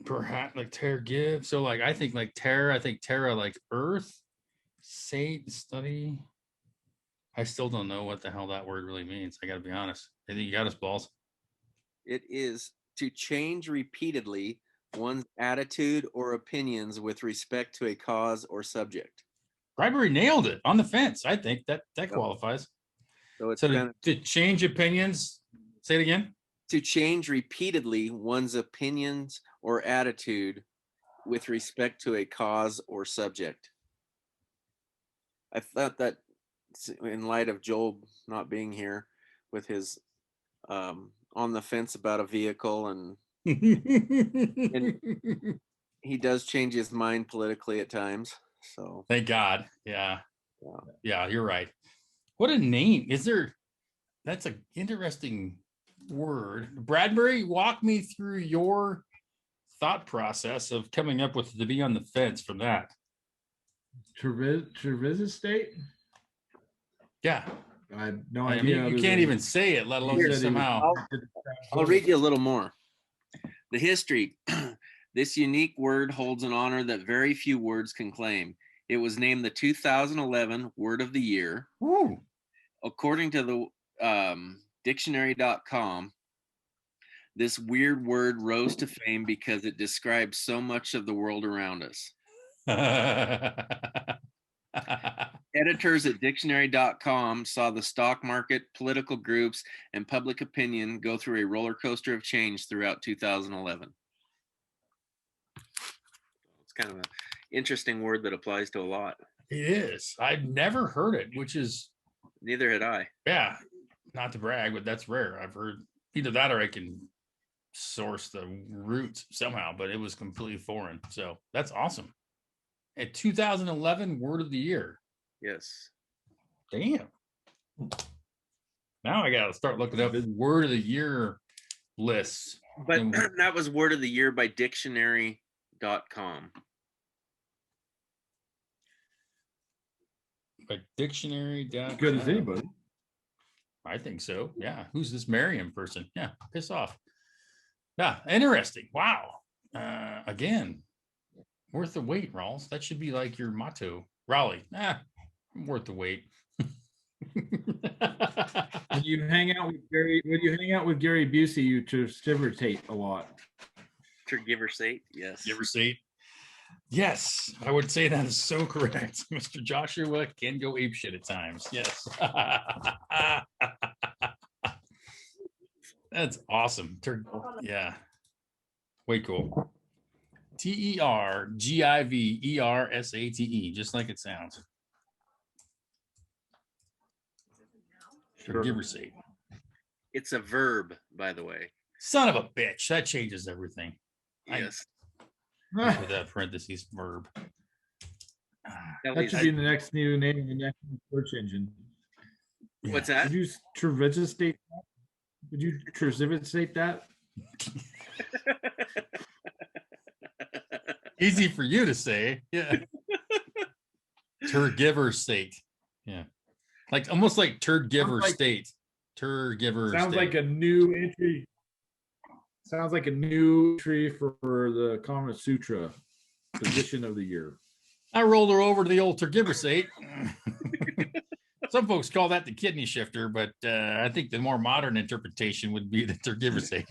Perhaps like tear give. So like I think like terra, like earth, sate, study. I still don't know what the hell that word really means. I gotta be honest. I think you got us, balls. It is to change repeatedly one's attitude or opinions with respect to a cause or subject. Bribery nailed it on the fence. I think that qualifies. So it's So kind of to change opinions. Say it again. to change repeatedly one's opinions or attitude with respect to a cause or subject. I thought that in light of Joel not being here with his on the fence about a vehicle, and he does change his mind politically at times. So Thank God. Yeah. Yeah, you're right. What a name. That's an interesting word. Bradbury, walk me through your thought process of coming up with to be on the fence from that. Tergiversate? Yeah. I have no I idea. mean, you can't even say it, let alone He just said he was- somehow. I'll read you a little more. The history. This unique word holds an honor that very few words can claim. It was named the 2011 Word of the Year. Woo. According to the dictionary.com, this weird word rose to fame because it describes so much of the world around us. Editors at dictionary.com saw the stock market, political groups, and public opinion go through a roller coaster of change throughout 2011. It's kind of an interesting word that applies to a lot. It is. I've never heard it, which is. Neither had I. Yeah. Not to brag, but that's rare. I've heard either that or I can source the roots somehow, but it was completely foreign. So that's awesome. At 2011 Word of the Year. Yes. Damn. Now I gotta start looking up Word of the Year lists. But that was Word of the Year by dictionary.com. By dictionary.com. Good as anybody. I think so. Yeah. Who's this Merriam person? Yeah. Piss off. Yeah. Interesting. Wow. Again, worth the wait, Rawls. That should be like your motto. Raleigh. Worth the wait. When you hang out with Gary Busey, you tergiversate a lot. Tergiversate, yes. Tergiversate. Yes, I would say that is so correct. Mr. Joshua can go apeshit at times. Yes. That's awesome. Yeah. Way cool. Tergiversate, just like it sounds. Tergiversate. It's a verb, by the way. Son of a bitch. That changes everything. Yes. With that parentheses verb. That should be the next new name of the next search engine. What's Did that? you Tergiversate? Did you Tergiversate that? Easy for you to say. Yeah. Tergiversate. Yeah. Like almost like Tergiversate. Tergiversate. Sounds like a new entry. Sounds like a new entry for the Kama Sutra position of the year. I rolled her over to the old Tergiversate. Some folks call that the kidney shifter, but I think the more modern interpretation would be the Tergiversate.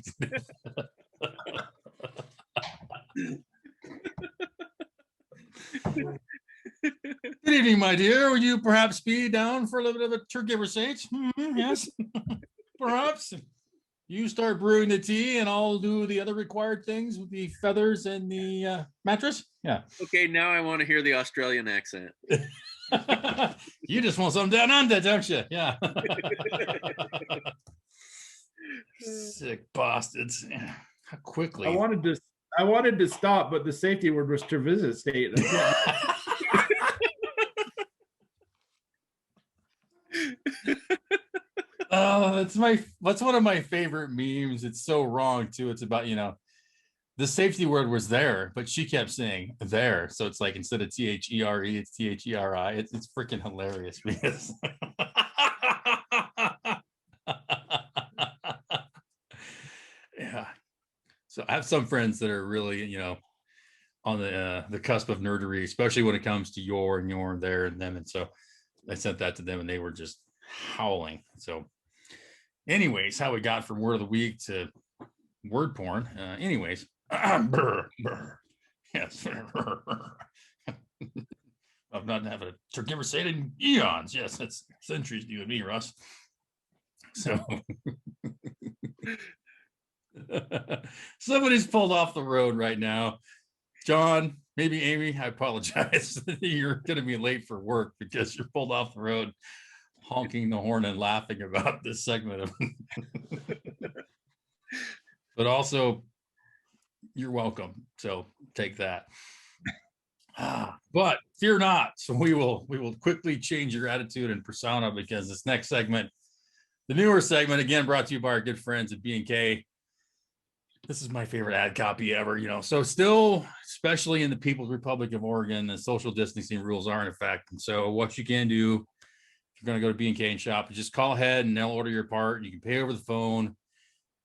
Good evening, my dear. Would you perhaps be down for a little bit of a Tergiversate? Yes, perhaps. You start brewing the tea, and I'll do the other required things with the feathers and the mattress. Yeah. Okay, now I want to hear the Australian accent. You just want something down under, don't you? Yeah. Sick bastards. How quickly. I wanted to stop, but the safety word was Tergiversate. Oh, that's one of my favorite memes. It's so wrong too. It's about, the safety word was there, but she kept saying there. So it's like instead of THERE, it's THERI. It's freaking hilarious because yeah. So I have some friends that are really, on the cusp of nerdery, especially when it comes to your and there and them. And so I sent that to them and they were just howling. So anyways, how we got from word of the week to word porn. Anyways, brr, brr. Yes. I've not had a Tergiversate in eons. Yes, that's centuries to you and me, Russ. So somebody's pulled off the road right now. John, maybe Amy, I apologize. You're going to be late for work because you're pulled off the road, honking the horn and laughing about this segment of but also you're welcome. So take that. But fear not. So we will quickly change your attitude and persona because this next segment, the newer segment, again brought to you by our good friends at B&K. This is my favorite ad copy ever, So still, especially in the People's Republic of Oregon, the social distancing rules are in effect. And so what you can do, if you're going to go to B&K and shop, is just call ahead and they'll order your part. You can pay over the phone.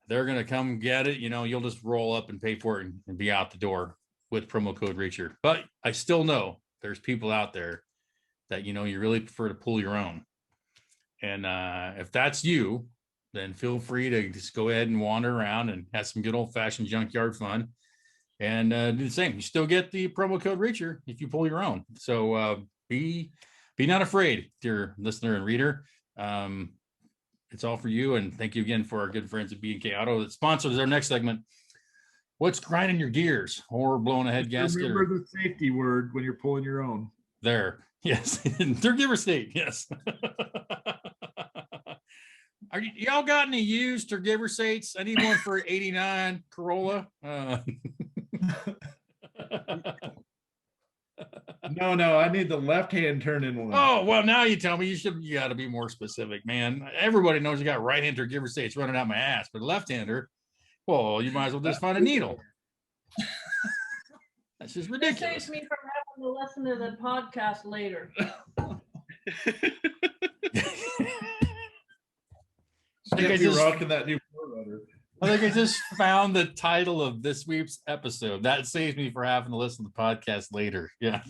They're going to come get it. You'll just roll up and pay for it and be out the door with promo code Reacher. But I still know there's people out there that, you really prefer to pull your own. And if that's you, then feel free to just go ahead and wander around and have some good old fashioned junkyard fun and do the same. You still get the promo code Reacher if you pull your own. So be not afraid, dear listener and reader. It's all for you. And thank you again for our good friends at B&K Auto that sponsors our next segment. What's grinding your gears or blowing a head gasket? Remember the safety word when you're pulling your own. There. Yes. Tergiversate. Yes. Are y'all got any used Tergiversates? I need one for 89 Corolla. No, I need the left-hand turn-in one. Oh, well, now you tell me you got to be more specific, man. Everybody knows you got right-hand Tergiversates running out my ass, but left-hander, well, you might as well just find a needle. That's just That ridiculous. saves me from having to listen to the podcast later. I think I just found the title of this week's episode. That saves me for having to listen to the podcast later. Yeah.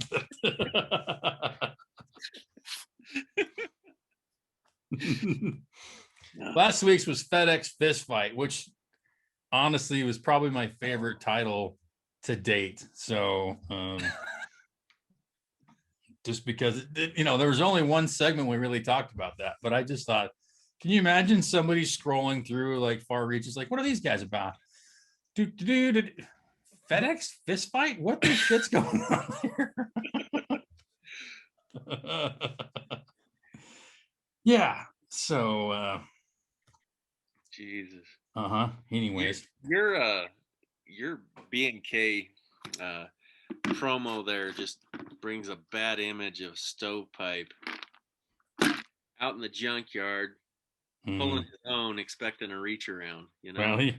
Last week's was FedEx Fist Fight, which honestly was probably my favorite title to date. So just because there was only one segment we really talked about that, but I just thought, can you imagine somebody scrolling through like far reaches, like, what are these guys about? FedEx Fist Fight? What the shit's going on here? Yeah. So Jesus. anyways. You're your B&K promo there just brings a bad image of stovepipe out in the junkyard pulling his own, expecting a reach around. You know, Well,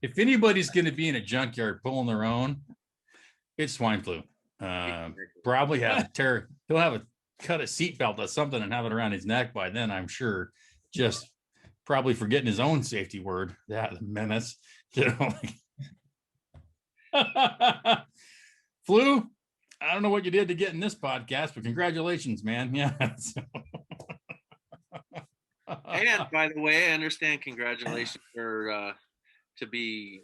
if anybody's going to be in a junkyard pulling their own, it's Swinefleuh. Probably have he'll have a cut a seatbelt or something and have it around his neck by then, I'm sure. Just probably forgetting his own safety word. That menace, you know. Fleu, I don't know what you did to get in this podcast, but congratulations, man. Yeah. and by the way, I understand congratulations for to be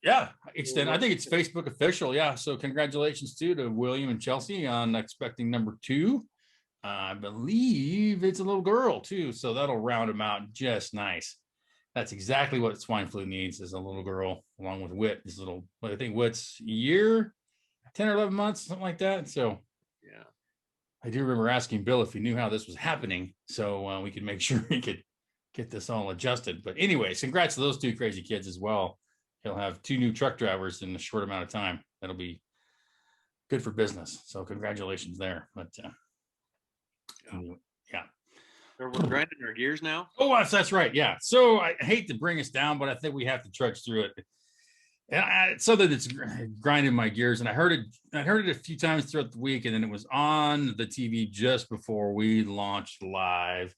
yeah, extend. I think it's Facebook official. Yeah. So congratulations to William and Chelsea on expecting number 2. I believe it's a little girl too. So that'll round them out just nice. That's exactly what Swinefleuh needs, is a little girl along with Wit. This little, I think Wit's a year, 10 or 11 months, something like that. So yeah, I do remember asking Bill if he knew how this was happening, so we could make sure he could get this all adjusted. But anyways, congrats to those 2 crazy kids as well. He'll have 2 new truck drivers in a short amount of time. That'll be good for business. So congratulations there. But yeah. So we're grinding our gears now. Oh, that's right. Yeah. So I hate to bring us down, but I think we have to trudge through it. And so that it's grinding my gears. And I heard it a few times throughout the week, and then it was on the TV just before we launched live.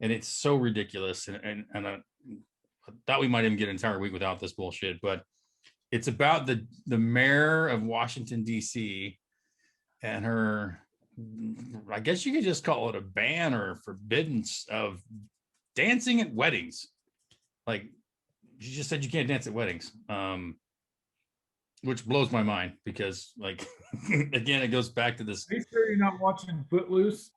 And it's so ridiculous. And I thought we might even get an entire week without this bullshit, but it's about the mayor of Washington, D.C. and her, I guess you could just call it a ban or forbiddance of dancing at weddings. Like, she just said you can't dance at weddings, which blows my mind because, like, again, it goes back to this. Are you sure you're not watching Footloose?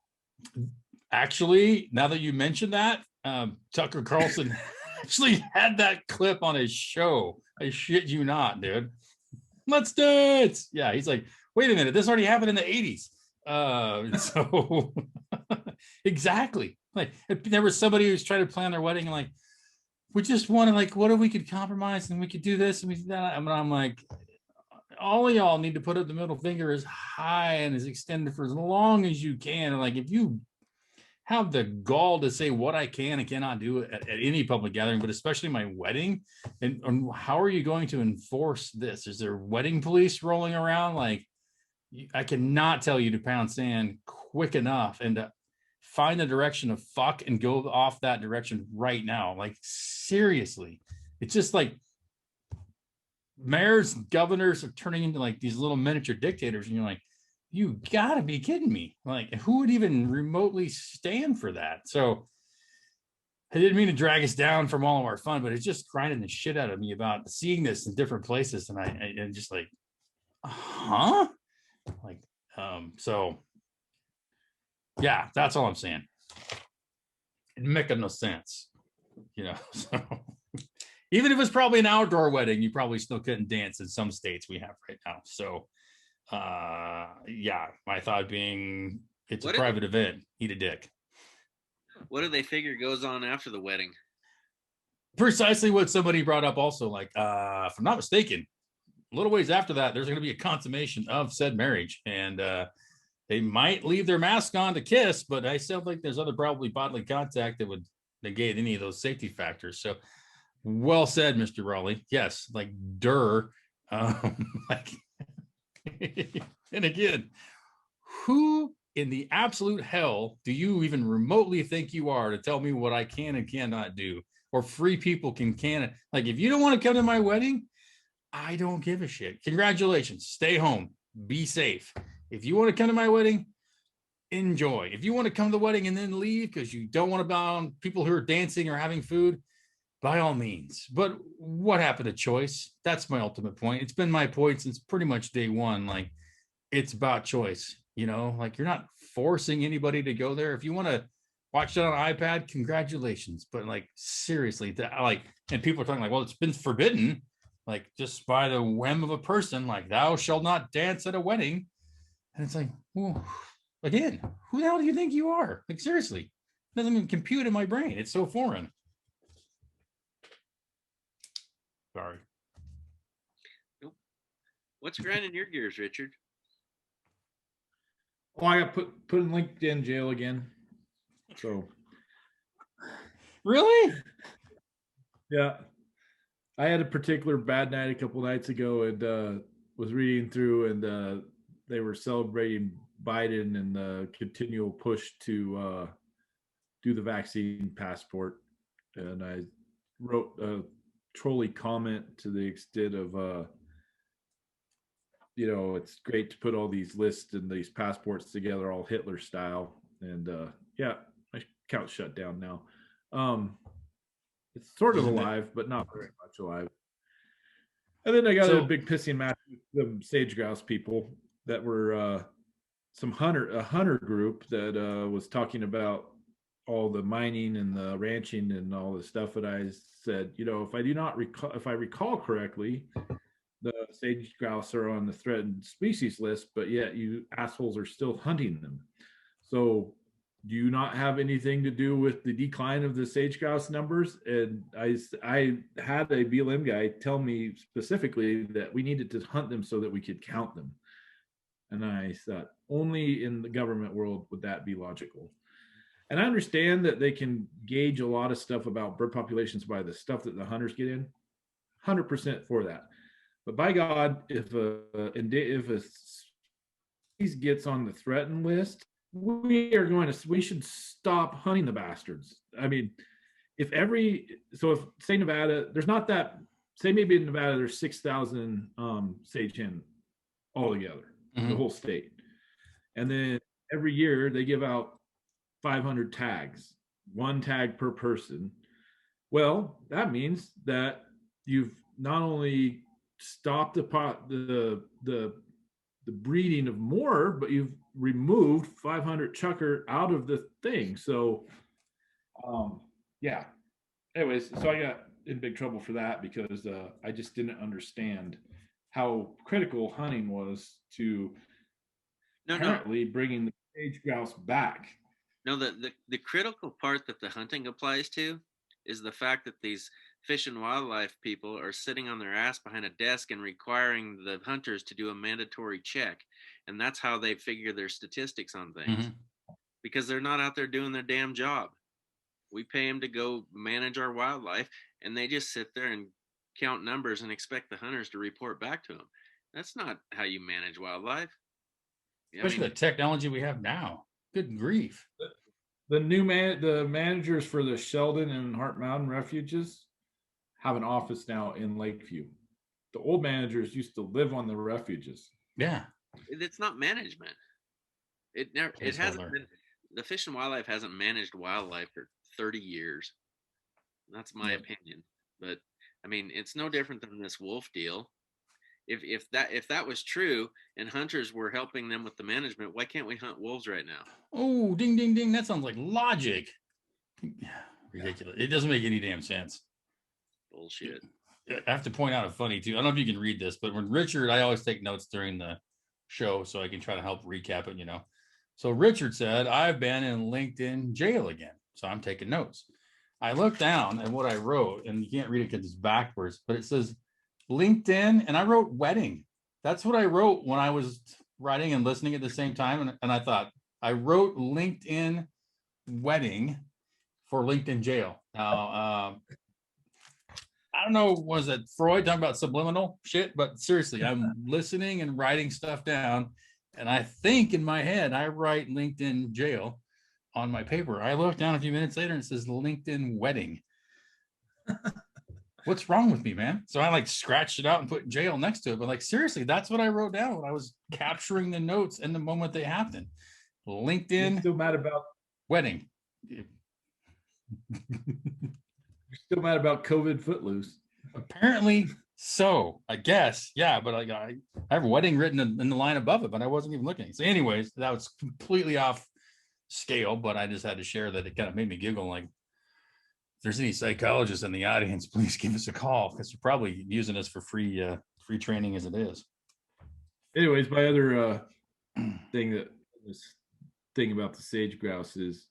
Actually, now that you mentioned that, Tucker Carlson actually had that clip on his show. I shit you not, dude. Let's dance. Yeah, he's like, wait a minute, this already happened in the 80s. So exactly. Like, there was somebody who's trying to plan their wedding and like, we just want to, like, what if we could compromise and we could do this and we do that? I mean, I'm like, all of y'all need to put up the middle finger as high and as extended for as long as you can. And like, if you have the gall to say what I can and cannot do at any public gathering, but especially my wedding, and how are you going to enforce this? Is there wedding police rolling around? Like, I cannot tell you to pound sand quick enough and to find the direction of fuck and go off that direction right now. Like, seriously, it's just like mayors, governors are turning into like these little miniature dictators, and you're like, you gotta be kidding me. Like, who would even remotely stand for that? So I didn't mean to drag us down from all of our fun, but it's just grinding the shit out of me about seeing this in different places. And I'm just like, huh? Like, so yeah, that's all I'm saying. It makes no sense, you know. So even if it's probably an outdoor wedding, you probably still couldn't dance in some states we have right now. So yeah, my thought being, it's a private event, eat a dick. What do they figure goes on after the wedding? Precisely what somebody brought up also, like, if I'm not mistaken, a little ways after that, there's going to be a consummation of said marriage, and they might leave their mask on to kiss, but I still think there's other probably bodily contact that would negate any of those safety factors. So well said, Mr. Raleigh. Yes, like, like, and again, who in the absolute hell do you even remotely think you are to tell me what I can and cannot do, or free people can? Like, if you don't want to come to my wedding, I don't give a shit. Congratulations. Stay home. Be safe. If you want to come to my wedding, enjoy. If you want to come to the wedding and then leave because you don't want to bound people who are dancing or having food, by all means. But what happened to choice? That's my ultimate point. It's been my point since pretty much day one. Like, it's about choice, you know, like, you're not forcing anybody to go there. If you want to watch it on an iPad, congratulations. But like, seriously, like, and people are talking like, well, it's been forbidden, like, just by the whim of a person, like, thou shalt not dance at a wedding. And it's like, well, again, who the hell do you think you are? Like, seriously, it doesn't even compute in my brain. It's so foreign. Sorry. Nope. What's grinding your gears, Richard? Oh, I got put in LinkedIn jail again. So Really? yeah, I had a particular bad night a couple nights ago, and was reading through, and they were celebrating Biden and the continual push to do the vaccine passport, and I wrote a trolley comment to the extent of it's great to put all these lists and these passports together all Hitler style, and yeah, my account's shut down now. It's sort of Isn't it? alive, but not very much alive. And then I got So- a big pissing match with the sage grouse people that were a hunter group that was talking about all the mining and the ranching and all the stuff. And I said, if I recall correctly, the sage grouse are on the threatened species list, but yet you assholes are still hunting them. So do you not have anything to do with the decline of the sage grouse numbers? And I had a BLM guy tell me specifically that we needed to hunt them so that we could count them. And I thought, only in the government world would that be logical. And I understand that they can gauge a lot of stuff about bird populations by the stuff that the hunters get in. 100% for that. But by God, if a species gets on the threatened list, we should stop hunting the bastards. I mean, if say Nevada, there's not that, say maybe in Nevada there's 6,000 sage hen altogether, the whole state. And then every year they give out 500 tags, one tag per person. Well, that means that you've not only stopped the breeding of more, but you've removed 500 chucker out of the thing. So yeah, anyways, so I got in big trouble for that because I just didn't understand how critical hunting was to apparently bringing the sage grouse back. No, the critical part that the hunting applies to is the fact that these fish and wildlife people are sitting on their ass behind a desk and requiring the hunters to do a mandatory check. And that's how they figure their statistics on things, because they're not out there doing their damn job. We pay them to go manage our wildlife, and they just sit there and count numbers and expect the hunters to report back to them. That's not how you manage wildlife. Especially the technology we have now. Good grief. The managers for the Sheldon and Hart Mountain refuges have an office now in Lakeview. The old managers used to live on the refuges. Yeah. It's not management. It hasn't been, the Fish and Wildlife hasn't managed wildlife for 30 years. That's my opinion. But I mean, it's no different than this wolf deal. If that was true and hunters were helping them with the management, why can't we hunt wolves right now? Oh, ding, ding, ding. That sounds like logic. Ridiculous. It doesn't make any damn sense. Bullshit. I have to point out a funny too. I don't know if you can read this, but when Richard, I always take notes during the show so I can try to help recap it, So Richard said, I've been in LinkedIn jail again. So I'm taking notes. I looked down at what I wrote, and you can't read it because it's backwards, but it says LinkedIn, and I wrote wedding. That's what I wrote when I was writing and listening at the same time. And I thought, I wrote LinkedIn wedding for LinkedIn jail. Now, I don't know, was it Freud talking about subliminal shit? But seriously, I'm listening and writing stuff down. And I think in my head, I write LinkedIn jail on my paper. I look down a few minutes later and it says LinkedIn wedding. What's wrong with me, man? So I scratched it out and put jail next to it. But seriously, that's what I wrote down when I was capturing the notes in the moment they happened. LinkedIn. You're still mad about wedding. You're still mad about COVID footloose. Apparently so, I guess. Yeah, but I have wedding written in the line above it, but I wasn't even looking. So anyways, that was completely off scale, but I just had to share that. It kind of made me giggle. If there's any psychologists in the audience, please give us a call, because you're probably using us for free training as it is. Anyways, my other thing about the sage grouse is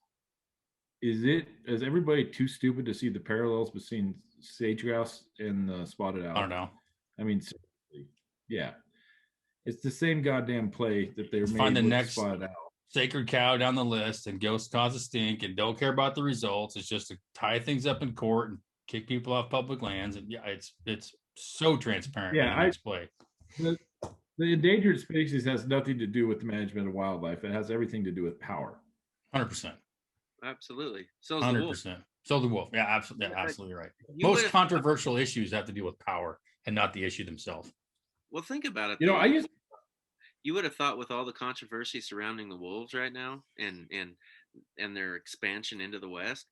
everybody too stupid to see the parallels between sage grouse and spotted owl? I don't know. I mean, seriously, yeah. It's the same goddamn play that they were Find made the with next Spot Out. sacred cow down the list and go cause a stink and don't care about the results. It's just to tie things up in court and kick people off public lands. And yeah, it's so transparent. Yeah, the next play. The endangered species has nothing to do with the management of wildlife. It has everything to do with power. 100%. Absolutely. So is the wolf. 100%. So the wolf. Yeah, absolutely. Yeah, absolutely right. You Most would've- controversial issues have to do with power and not the issue themselves. Well, think about it. You know, though. You would have thought with all the controversy surrounding the wolves right now and their expansion into the West,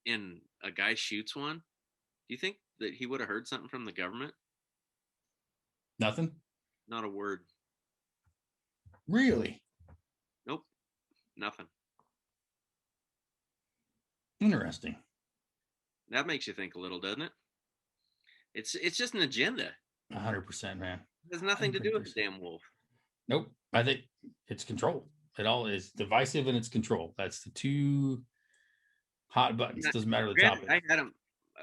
and a guy shoots one, do you think that he would have heard something from the government? Nothing? Not a word. Really? Nope. Nothing. Interesting. That makes you think a little, doesn't it? It's just an agenda. 100%, man. It has nothing to do with the damn wolf. Nope. I think it's control. It all is divisive and it's control. That's the two hot buttons. Doesn't matter the Granted, topic. I had them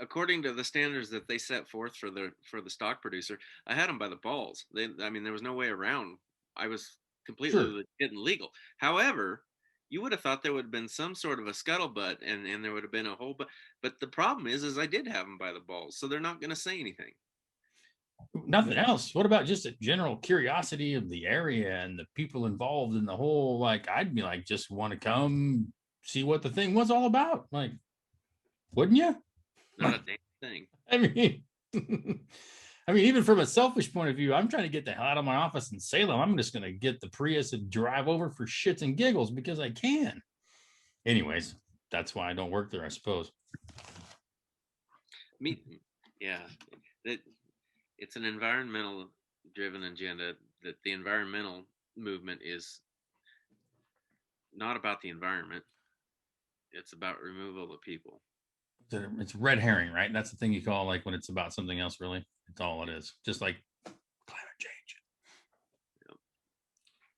according to the standards that they set forth for the stock producer. I had them by the balls. I mean, there was no way around. I was completely Sure. legit and legal. However, you would have thought there would have been some sort of a scuttlebutt, and there would have been a whole. But the problem is I did have them by the balls, so they're not going to say anything. Nothing else. What about just a general curiosity of the area and the people involved in the whole? Like, I'd be like, just want to come see what the thing was all about. Like, wouldn't you? Not a damn thing. I mean, even from a selfish point of view, I'm trying to get the hell out of my office in Salem. I'm just going to get the Prius and drive over for shits and giggles because I can. Anyways, that's why I don't work there, I suppose. Yeah. It's an environmental driven agenda that the environmental movement is not about the environment. It's about removal of people. It's red herring, right? That's the thing you call like when it's about something else, really. It's all it is. Just like climate change.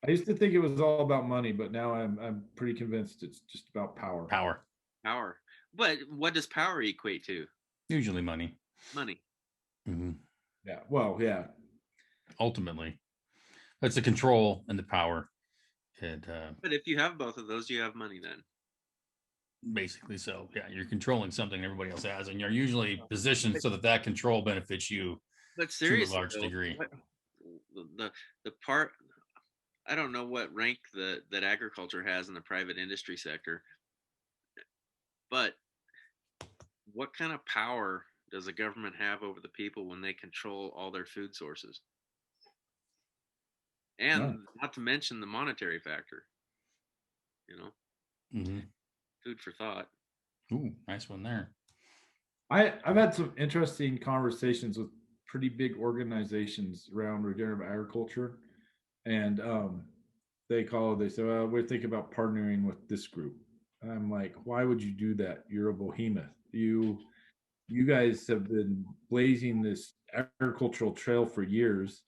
I used to think it was all about money, but now I'm pretty convinced it's just about power. Power. But what does power equate to? Usually money. Money. Mm-hmm. Yeah. Well, yeah. Ultimately, it's the control and the power. And but if you have both of those, you have money then. Basically, so yeah, you're controlling something everybody else has, and you're usually positioned so that control benefits you. But seriously, to a large degree. The part, I don't know what rank that agriculture has in the private industry sector, but what kind of power does the government have over the people when they control all their food sources? And not to mention the monetary factor, Mm-hmm. Food for thought. Ooh, nice one there. I've had some interesting conversations with pretty big organizations around regenerative agriculture, and they say, well, we're thinking about partnering with this group. And I'm like, why would you do that? You're a behemoth. You guys have been blazing this agricultural trail for years,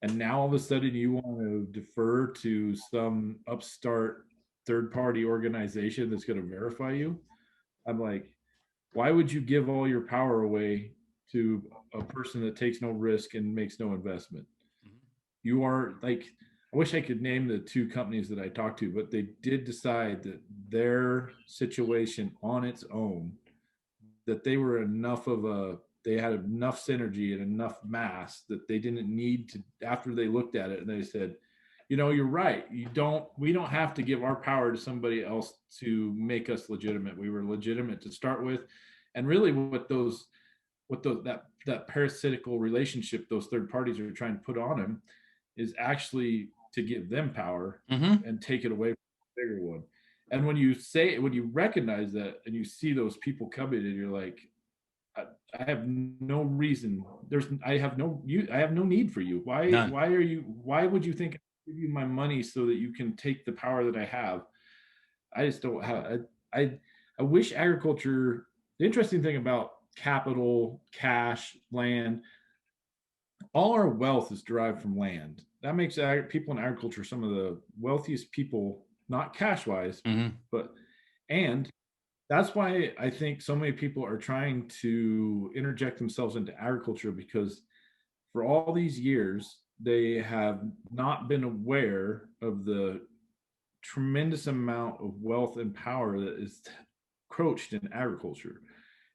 and now all of a sudden you want to defer to some upstart third-party organization that's going to verify you. I'm like, why would you give all your power away to a person that takes no risk and makes no investment? Mm-hmm. You are like, I wish I could name the two companies that I talked to, but they did decide that their situation on its own, that they were they had enough synergy and enough mass that they didn't need to, after they looked at it and they said, you're right. We don't have to give our power to somebody else to make us legitimate. We were legitimate to start with. And really that parasitical relationship those third parties are trying to put on them is actually to give them power and take it away from the bigger one. And when you recognize that and you see those people coming and you're like, I have no reason. I have no need for you. Why would you think I give you my money so that you can take the power that I have? I just don't have. I wish agriculture. The interesting thing about capital, cash, land, all our wealth is derived from land. That makes people in agriculture some of the wealthiest people, not cash wise, and that's why I think so many people are trying to interject themselves into agriculture, because for all these years, they have not been aware of the tremendous amount of wealth and power that is encroached in agriculture.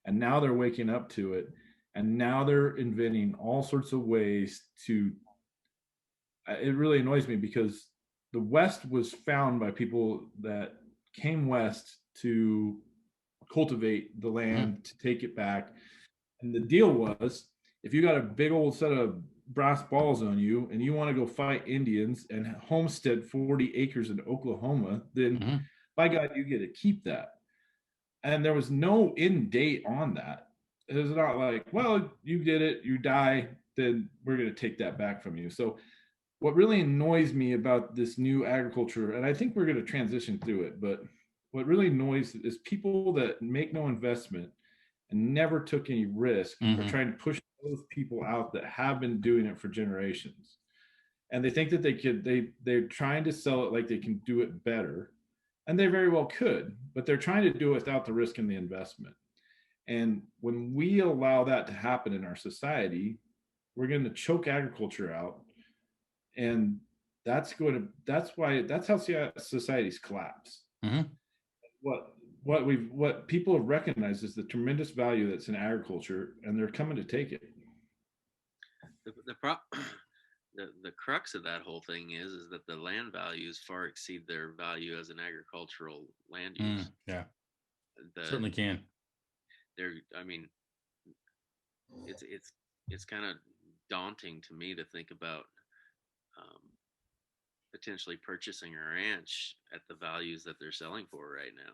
And now they're waking up to it. And now they're inventing all sorts of ways to, it really annoys me because the West was found by people that came West to cultivate the land, to take it back. And the deal was, if you got a big old set of brass balls on you and you want to go fight Indians and homestead 40 acres in Oklahoma, then by God, you get to keep that. And there was no end date on that. It was not like, well, you did it, you die, then we're going to take that back from you. So what really annoys me about this new agriculture, and I think we're going to transition through it, but what really annoys is people that make no investment and never took any risk are trying to push those people out that have been doing it for generations. And they think that they're trying to sell it like they can do it better. And they very well could, but they're trying to do it without the risk and the investment. And when we allow that to happen in our society, we're going to choke agriculture out. And that's how societies collapse. What people have recognized is the tremendous value that's in agriculture, and they're coming to take it. The crux of that whole thing is that the land values far exceed their value as an agricultural land use. Certainly can. It's kind of daunting to me to think about potentially purchasing a ranch at the values that they're selling for right now,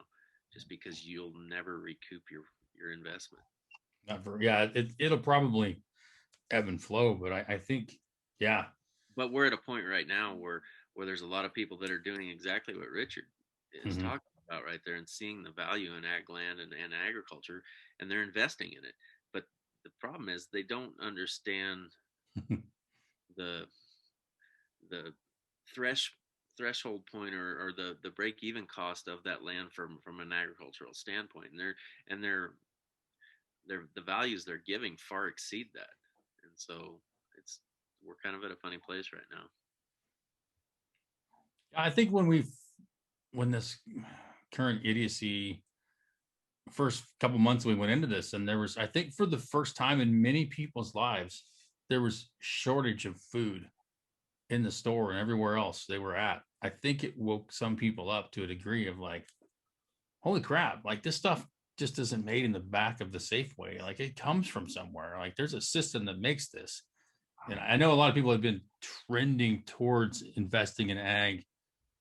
just because you'll never recoup your investment. It'll probably ebb and flow, but I think, But we're at a point right now where there's a lot of people that are doing exactly what Richard is talking about right there, and seeing the value in ag land and agriculture, and they're investing in it. But the problem is they don't understand the threshold point or the break even cost of that land from an agricultural standpoint, and the values they're giving far exceed that. And so we're kind of at a funny place right now. I think when this current idiocy, first couple months we went into this, and there was, I think for the first time in many people's lives, there was shortage of food in the store and everywhere else they were at. I think it woke some people up to a degree of like, holy crap, like this stuff just isn't made in the back of the Safeway. Like it comes from somewhere. Like there's a system that makes this. And I know a lot of people have been trending towards investing in ag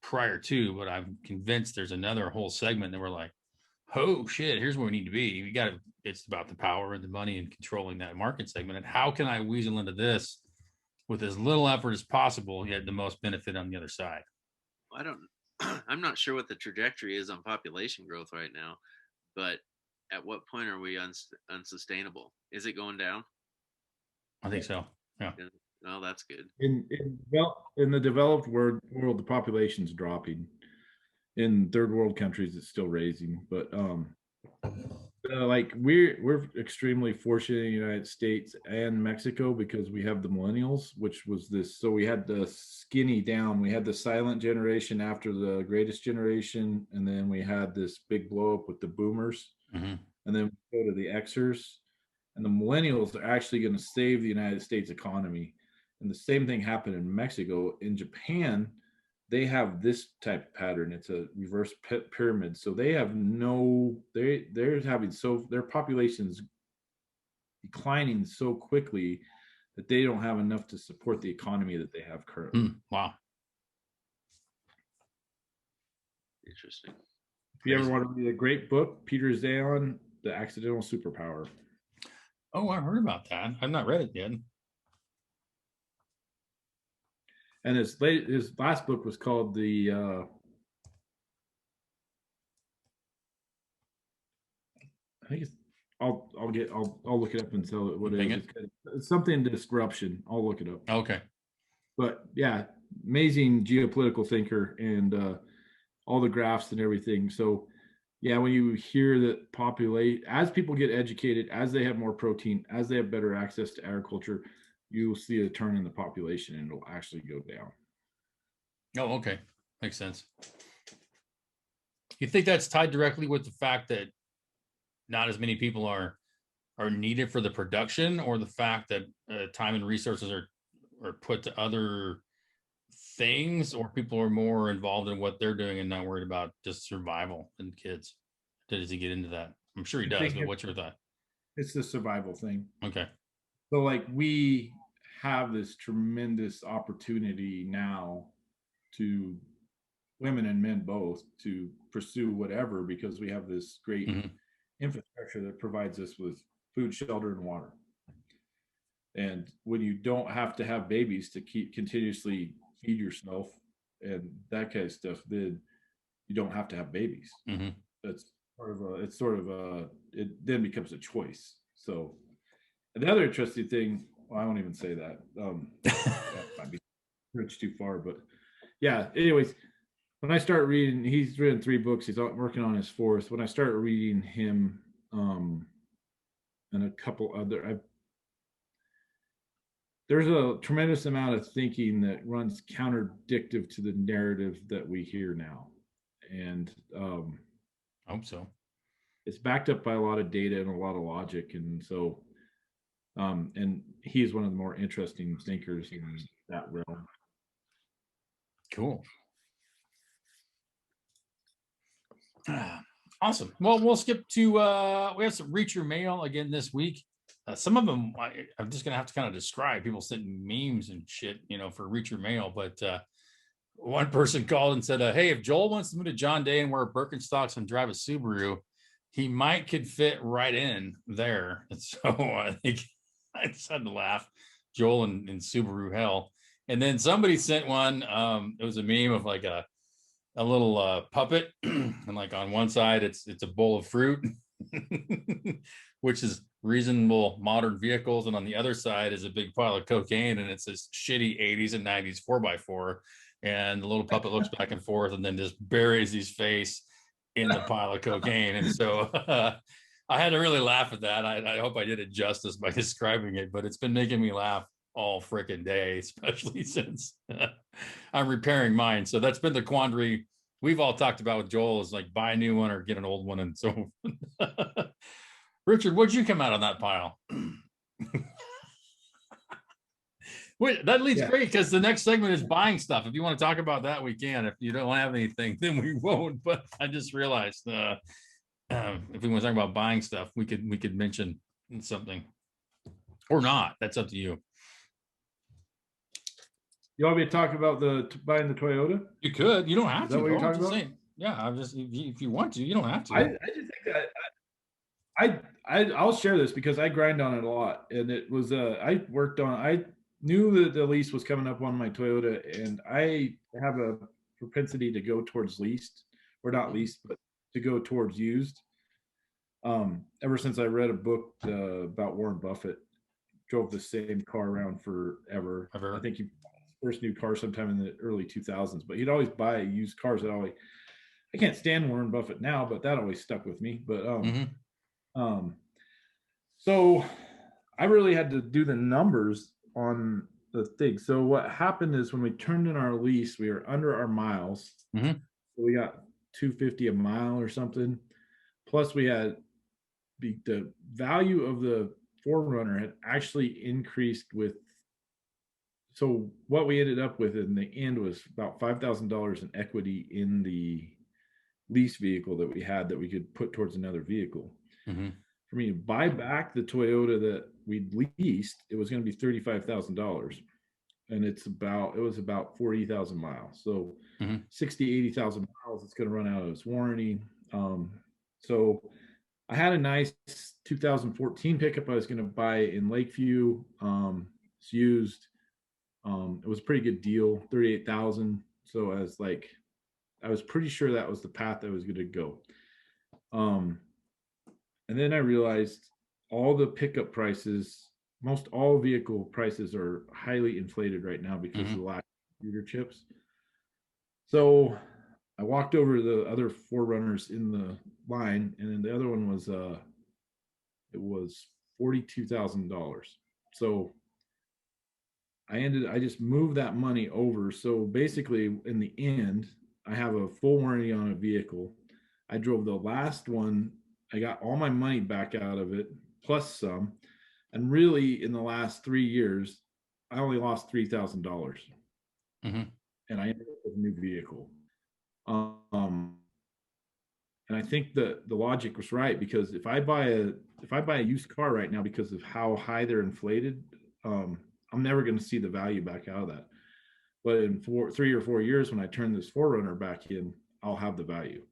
prior to, but I'm convinced there's another whole segment that we're like, oh shit, here's where we need to be. It's about the power and the money and controlling that market segment. And how can I weasel into this with as little effort as possible, yet the most benefit on the other side? I'm not sure what the trajectory is on population growth right now, but at what point are we unsustainable? Is it going down? I think so. Yeah. No, that's good. In the developed world, the population's dropping. In third world countries, it's still raising. But like we're extremely fortunate in the United States and Mexico because we have the millennials, which was this. So we had the skinny down. We had the silent generation after the greatest generation, and then we had this big blow up with the boomers, and then we go to the Xers. And the millennials are actually going to save the United States economy. And the same thing happened in Mexico. In Japan, they have this type of pattern. It's a reverse pyramid. So they have their population's declining so quickly that they don't have enough to support the economy that they have currently. Wow. Interesting. If you ever want to read a great book, Peter Zeon, The Accidental Superpower. Oh, I heard about that. I've not read it yet. And his last book was called I think it's I'll look it up and tell it what it is. It's something disruption. I'll look it up. Okay. But yeah, amazing geopolitical thinker and all the graphs and everything. So yeah, when you hear that as people get educated, as they have more protein, as they have better access to agriculture, you'll see a turn in the population and it'll actually go down. Oh, okay. Makes sense. You think that's tied directly with the fact that not as many people are needed for the production, or the fact that time and resources are put to other things, or people are more involved in what they're doing and not worried about just survival and kids? Does he get into that? I'm sure he I does, think but what's your thought? It's the survival thing. Okay. So like we have this tremendous opportunity now to women and men both to pursue whatever, because we have this great infrastructure that provides us with food, shelter, and water. And when you don't have to have babies to keep continuously feed yourself and that kind of stuff, then you don't have to have babies. That's it then becomes a choice. So, and the other interesting thing, well, I won't even say that. That might be rich too far, but yeah. Anyways, when I start reading, he's written 3 books. He's working on his 4th. When I start reading him, and a couple other, there's a tremendous amount of thinking that runs counterdictive to the narrative that we hear now, and I hope so. It's backed up by a lot of data and a lot of logic, and so, and he's one of the more interesting thinkers in that realm. Cool. Awesome. Well, we'll skip to we have some Reacher mail again this week. Some of them I'm just gonna have to kind of describe. People sent memes and shit, for Reacher mail. But one person called and said, "Hey, if Joel wants to move to John Day and wear Birkenstocks and drive a Subaru, he could fit right in there." And so I think I just had to laugh. Joel and Subaru hell. And then somebody sent one. It was a meme of like a little puppet, and like on one side it's a bowl of fruit, which is reasonable modern vehicles, and on the other side is a big pile of cocaine, and it's this shitty 80s and 90s 4x4, and the little puppet looks back and forth and then just buries his face in the pile of cocaine. And so I had to really laugh at that. I hope I did it justice by describing it, but it's been making me laugh all freaking day, especially since I'm repairing mine. So that's been the quandary we've all talked about with Joel, is like buy a new one or get an old one. And so Richard, what'd you come out on that pile? Wait, that leads great, because the next segment is buying stuff. If you want to talk about that, we can. If you don't have anything, then we won't. But I just realized if we want to talk about buying stuff, we could mention something or not. That's up to you. You want me to talk about buying the Toyota? You could. You don't have Is that to. what you're though. talking about? Saying. Yeah, I'm just if you want to, you don't have to. I just think that I'll share this because I grind on it a lot, and it was I knew that the lease was coming up on my Toyota, and I have a propensity to go towards leased, or not leased, but to go towards used. Ever since I read a book about Warren Buffett, drove the same car around forever. I think he first new car sometime in the early 2000s, but he'd always buy used cars. I can't stand Warren Buffett now, but that always stuck with me. But so I really had to do the numbers on the thing. So what happened is when we turned in our lease, we were under our miles. So we got $250 a mile or something. Plus we had the value of the 4Runner had actually increased with. So what we ended up with in the end was about $5,000 in equity in the lease vehicle that we had that we could put towards another vehicle. For me to buy back the Toyota that we'd leased, it was going to be $35,000, and it was about 40,000 miles. So 80,000 miles, it's going to run out of its warranty. So I had a nice 2014 pickup I was going to buy in Lakeview. It's used. It was a pretty good deal, 38,000. So I was pretty sure that was the path I was going to go. And then I realized all the pickup prices, most all vehicle prices are highly inflated right now because of the lack of computer chips. So I walked over to the other 4Runners in the line, and then the other one was it was $42,000. So I just moved that money over. So basically in the end, I have a full warranty on a vehicle. I drove the last one. I got all my money back out of it, plus some. And really in the last 3 years, I only lost $3,000 Mhm. and I ended up with a new vehicle. And I think that the logic was right, because if I buy a used car right now, because of how high they're inflated, I'm never going to see the value back out of that. But in 3 or 4 years, when I turn this 4Runner back in, I'll have the value.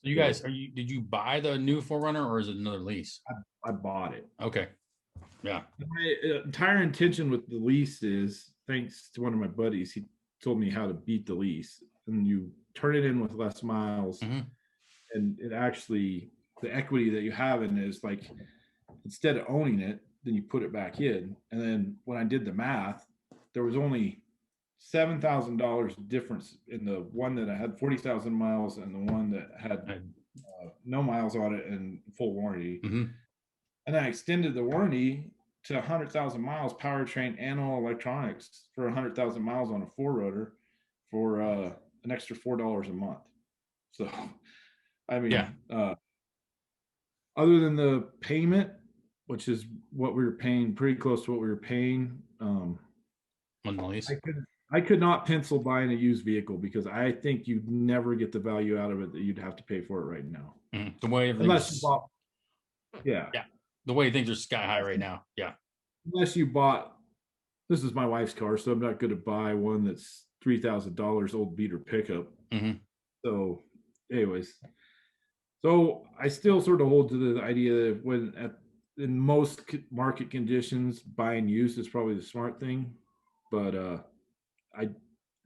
So you guys, did you buy the new 4Runner or is it another lease? I bought it. Okay. Yeah. My entire intention with the lease is, thanks to one of my buddies, he told me how to beat the lease. And you turn it in with less miles, Mhm. and it actually, the equity that you have in it is like, instead of owning it, then you put it back in. And then when I did the math, there was only $7,000 difference in the one that I had 40,000 miles and the one that had no miles on it and full warranty. Mhm. And I extended the warranty to 100,000 miles, powertrain and all electronics, for 100,000 miles on a 4Runner for an extra $4 a month. So, I mean, Yeah. Other than the payment, which is what we were paying, pretty close to what we were paying, On the lease. I could not pencil buying a used vehicle, because I think you'd never get the value out of it that you'd have to pay for it right now. Mhm. The way Unless you everything's, bought, yeah, the way things are sky high right now. Yeah. unless you bought, this is my wife's car, so I'm not going to buy one that's $3,000 old beater pickup. Mhm. So, anyways, so I still sort of hold to the idea that in most market conditions, buying used is probably the smart thing. But I,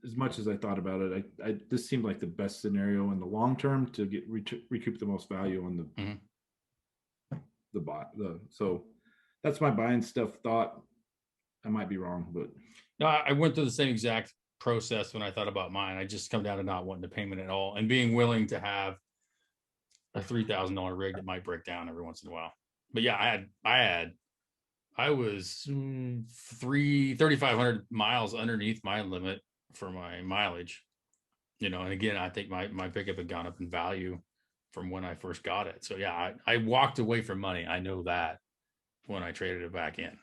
as much as I thought about it, this seemed like the best scenario in the long term to get recoup the most value on Mhm. So that's my buying stuff thought. I might be wrong, but No, I went through the same exact process when I thought about mine. I just come down to not wanting the payment at all and being willing to have a $3,000 rig that might break down every once in a while. But yeah, I was 3,500 miles underneath my limit for my mileage, and again, I think my pickup had gone up in value from when I first got it. So yeah, I walked away from money. I know that when I traded it back in,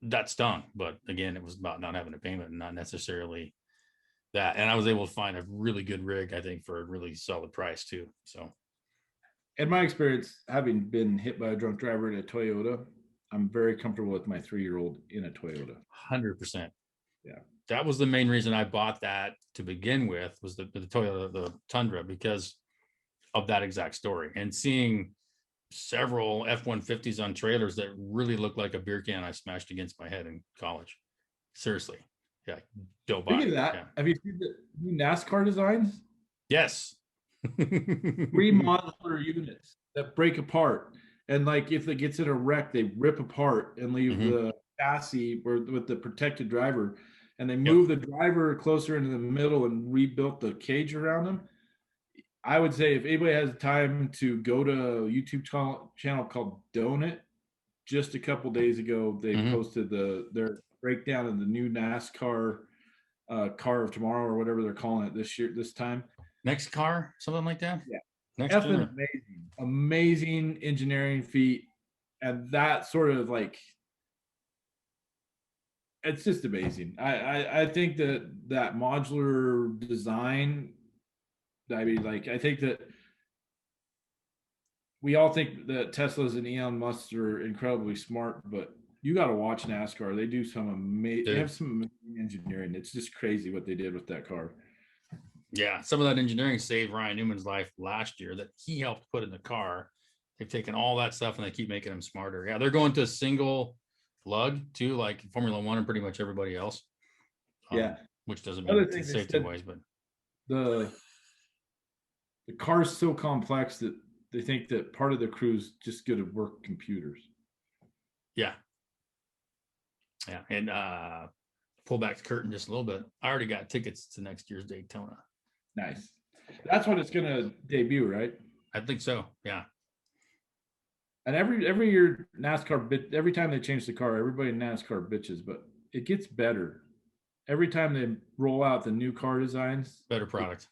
that stung. But again, it was about not having a payment and not necessarily that. And I was able to find a really good rig, I think, for a really solid price too. So in my experience, having been hit by a drunk driver in a Toyota, I'm very comfortable with my 3-year-old in a Toyota. 100%. Yeah. That was the main reason I bought that to begin with, was the Toyota, the Tundra, because of that exact story, and seeing several F-150s on trailers that really looked like a beer can I smashed against my head in college. Seriously. Yeah. Don't buy. Speaking of that, have you seen the new NASCAR designs? Yes. 3 modular units that break apart. And like if it gets in a wreck, they rip apart and leave the chassis with the protected driver. And they move the driver closer into the middle and rebuilt the cage around him. I would say if anybody has time to go to a YouTube channel called Donut, just a couple days ago, they posted their breakdown of the new NASCAR car of tomorrow, or whatever they're calling it this time. NexGen, something like that. Yeah. Effing amazing engineering feat. And that sort of like, it's just amazing. I think that modular design, I mean, like, I think that we all think that Teslas and Elon Musk are incredibly smart, but you got to watch NASCAR. They do some amazing, they have some amazing engineering. It's just crazy what they did with that car. Yeah, some of that engineering saved Ryan Newman's life last year that he helped put in the car. They've taken all that stuff and they keep making them smarter. Yeah, they're going to a single lug too, like Formula One and pretty much everybody else. Yeah, which doesn't mean it's safety wise, but the car is so complex that they think that part of the crew's just good at work computers. Yeah. And pull back the curtain just a little bit. I already got tickets to next year's Daytona. Nice. That's when it's going to debut, right? I think so. Yeah. And every year NASCAR every time they change the car, everybody in NASCAR bitches, but it gets better. Every time they roll out the new car designs, Better product.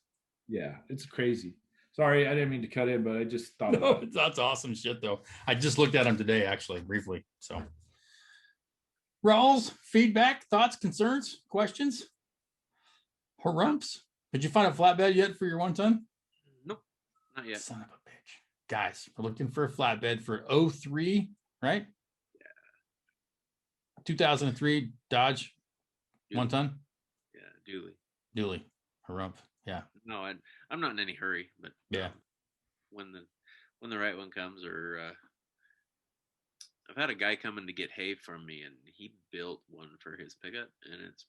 yeah, it's crazy. Sorry, I didn't mean to cut in, but I just thought No, about it. that's awesome shit though. I just looked at them today, actually, briefly. So, Rawls, feedback, thoughts, concerns, questions, harumps. Did you find a flatbed yet for your 1 ton? Nope, not yet. Son of a bitch, guys, we're looking for a flatbed for 03, right? Yeah. 2003 Dodge Dually. 1 ton. Yeah, Dually, harump. Yeah. No, I'm not in any hurry, but Yeah. When the right one comes, or I've had a guy coming to get hay from me, and he built one for his pickup, and it's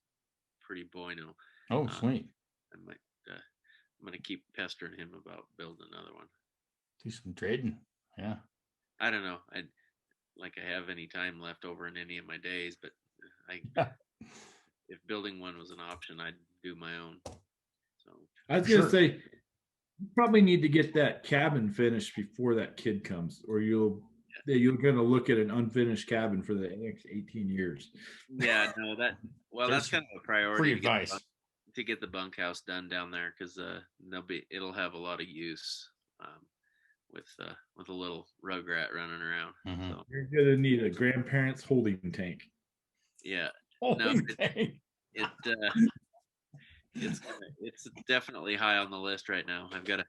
pretty bueno. Oh, sweet. I'm gonna keep pestering him about building another one. Do some trading. Yeah. I don't know. I have any time left over in any of my days, but if building one was an option, I'd do my own. So I was gonna say, you probably need to get that cabin finished before that kid comes, or you're gonna look at an unfinished cabin for the next 18 years. yeah, no, that's kind of a priority. Free advice. To get the bunkhouse done down there, because it'll have a lot of use with a little rugrat running around. Mhm. So You're gonna need a grandparents holding tank. yeah, Holy dang. it's definitely high on the list right now. I've got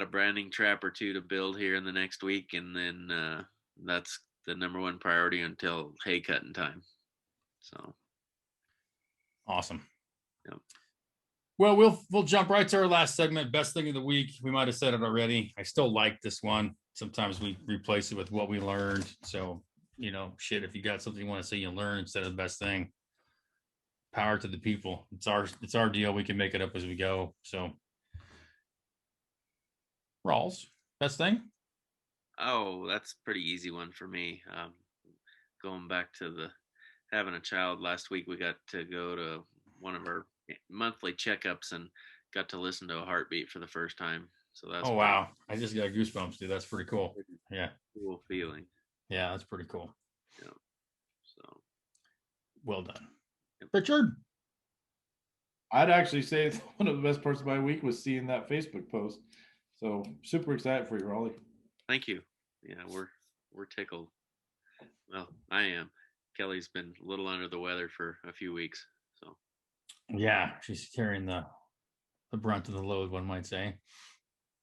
a branding trap or two to build here in the next week, and then that's the number one priority until hay cutting time. So Awesome. Yep. Well, we'll jump right to our last segment, best thing of the week. We might have said it already. I still like this one. Sometimes we replace it with what we learned. So, shit, if you got something you want to say you learn instead of the best thing, power to the people. It's our deal. We can make it up as we go. So, Rawls, best thing? Oh, that's a pretty easy one for me. Going back to having a child last week, we got to go to one of our monthly checkups and got to listen to a heartbeat for the first time. So that's wow. I just got goosebumps, dude. That's pretty cool. Yeah. Cool feeling. Yeah, that's pretty cool. Yeah. So well done. Yep. Richard. I'd actually say one of the best parts of my week was seeing that Facebook post. So super excited for you, Raleigh. Thank you. Yeah, we're tickled. Well, I am. Kelly's been a little under the weather for a few weeks. So yeah, she's carrying the brunt of the load, one might say.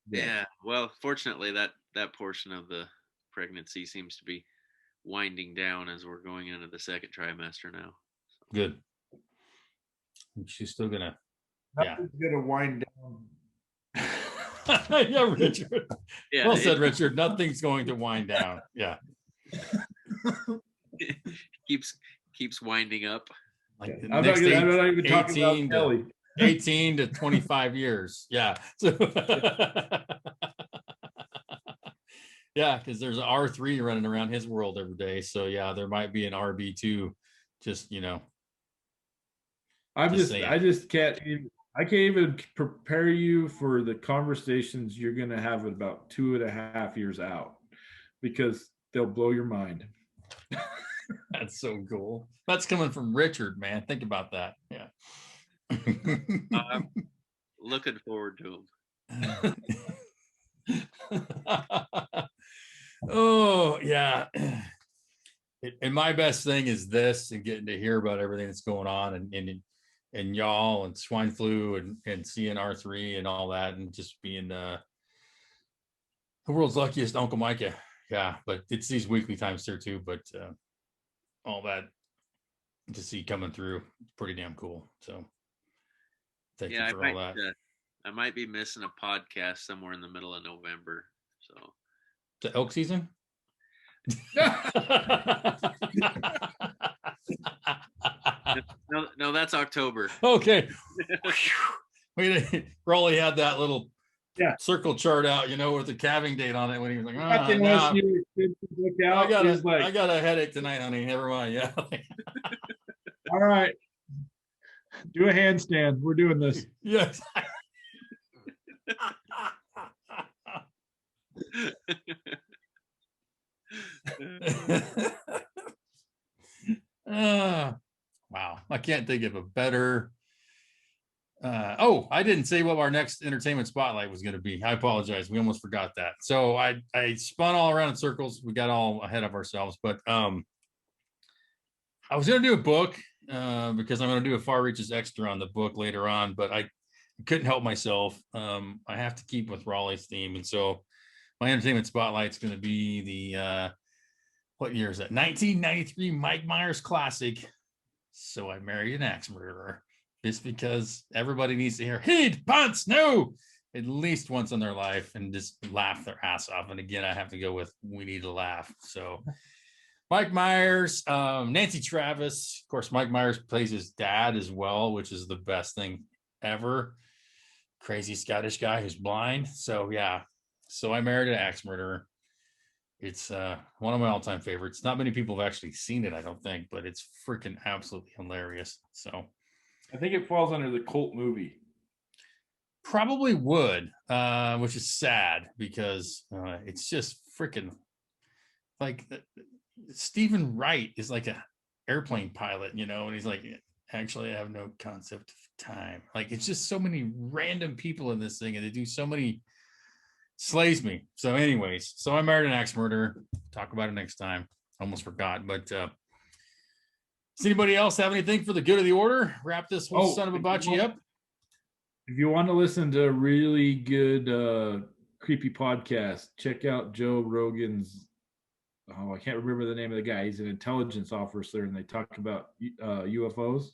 Yeah. Well, fortunately that portion of the pregnancy seems to be winding down as we're going into the second trimester now. So. Good. She's still gonna wind down. Yeah, Richard. Yeah, well said, Richard. Nothing's going to wind down. Yeah. keeps winding up. Like the I'm next not even talking about Kelly. 18 to 25 years. Yeah. So yeah, because there's an R3 running around his world every day. So yeah, there might be an RB2. Just I can't even prepare you for the conversations you're gonna have about 2.5 years out, because they'll blow your mind. That's so cool. That's coming from Richard, man. Think about that. Yeah. I'm looking forward to them. Oh yeah. And my best thing is this, and getting to hear about everything that's going on, and y'all and Swinefleuh and seeing R3 and all that, and just being the world's luckiest Uncle Micah. Yeah, but it's these weekly times there too. But all that to see coming through, pretty damn cool. So thank you for all that. I might be missing a podcast somewhere in the middle of November. So the elk season. No, that's October. Okay. Raleigh had that little circle chart out, with the calving date on it when he was like, I got a headache tonight, honey. Never mind. Yeah. All right. Do a handstand. We're doing this. Yes. Wow. I can't think of a better. Oh, I didn't say what our next entertainment spotlight was going to be. I apologize. We almost forgot that. So I spun all around in circles. We got all ahead of ourselves, but I was going to do a book because I'm going to do a Far Reaches extra on the book later on, but I couldn't help myself. I have to keep with Raleigh's theme. And so my entertainment spotlight is going to be the, what year is that? 1993 Mike Myers Classic. So I Married an Axe Murderer. Just because everybody needs to hear "Heed, Punts, no," at least once in their life and just laugh their ass off. And again, I have to go with "We Need to Laugh." So Mike Myers, Nancy Travis. Of course, Mike Myers plays his dad as well, which is the best thing ever. Crazy Scottish guy who's blind. So yeah. So I Married an Axe Murderer. It's one of my all-time favorites. Not many people have actually seen it, I don't think, but it's freaking absolutely hilarious. So I think it falls under the cult movie. probably would, which is sad because it's just freaking like Stephen Wright is like a airplane pilot, and he's like, actually, I have no concept of time. Like, it's just so many random people in this thing, and they do so many. Slays me. So anyways, so I Married an Axe Murderer. Talk about it next time. Almost forgot, but does anybody else have anything for the good of the order? Wrap this whole son of a bocce up. If you want to listen to a really good creepy podcast, check out Joe Rogan's. I can't remember the name of the guy. He's an intelligence officer, and they talk about UFOs.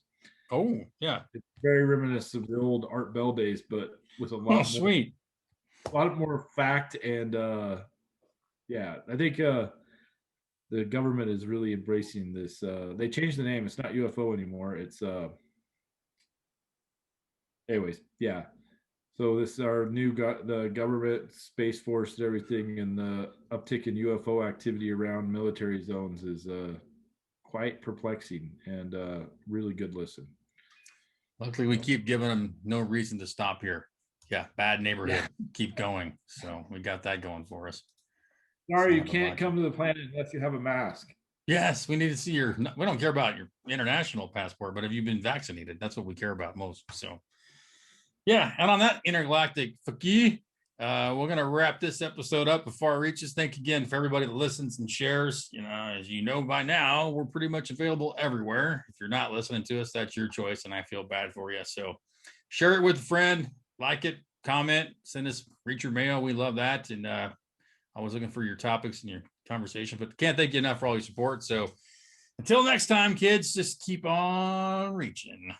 Oh yeah, It's very reminiscent of the old Art Bell days, but with a lot more. Sweet. A lot more fact and yeah, I think the government is really embracing this. They changed the name. It's not UFO anymore. It's anyways, yeah. So this is our new the government, Space Force, and everything, and the uptick in UFO activity around military zones is quite perplexing and really good listen. Luckily, we keep giving them no reason to stop here. Yeah, bad neighborhood. Yeah. Keep going. So we got that going for us. Sorry, you can't come to the planet unless you have a mask. Yes, we need to see your. We don't care about your international passport, but have you been vaccinated? That's what we care about most. So, yeah. And on that intergalactic fucky, we're gonna wrap this episode up with Far Reaches. Thank you again for everybody that listens and shares. As you know by now, we're pretty much available everywhere. If you're not listening to us, that's your choice, and I feel bad for you. So, share it with a friend. Like it, comment, send us Reacher mail. We love that. And I was looking for your topics and your conversation, but can't thank you enough for all your support. So until next time, kids, just keep on reaching.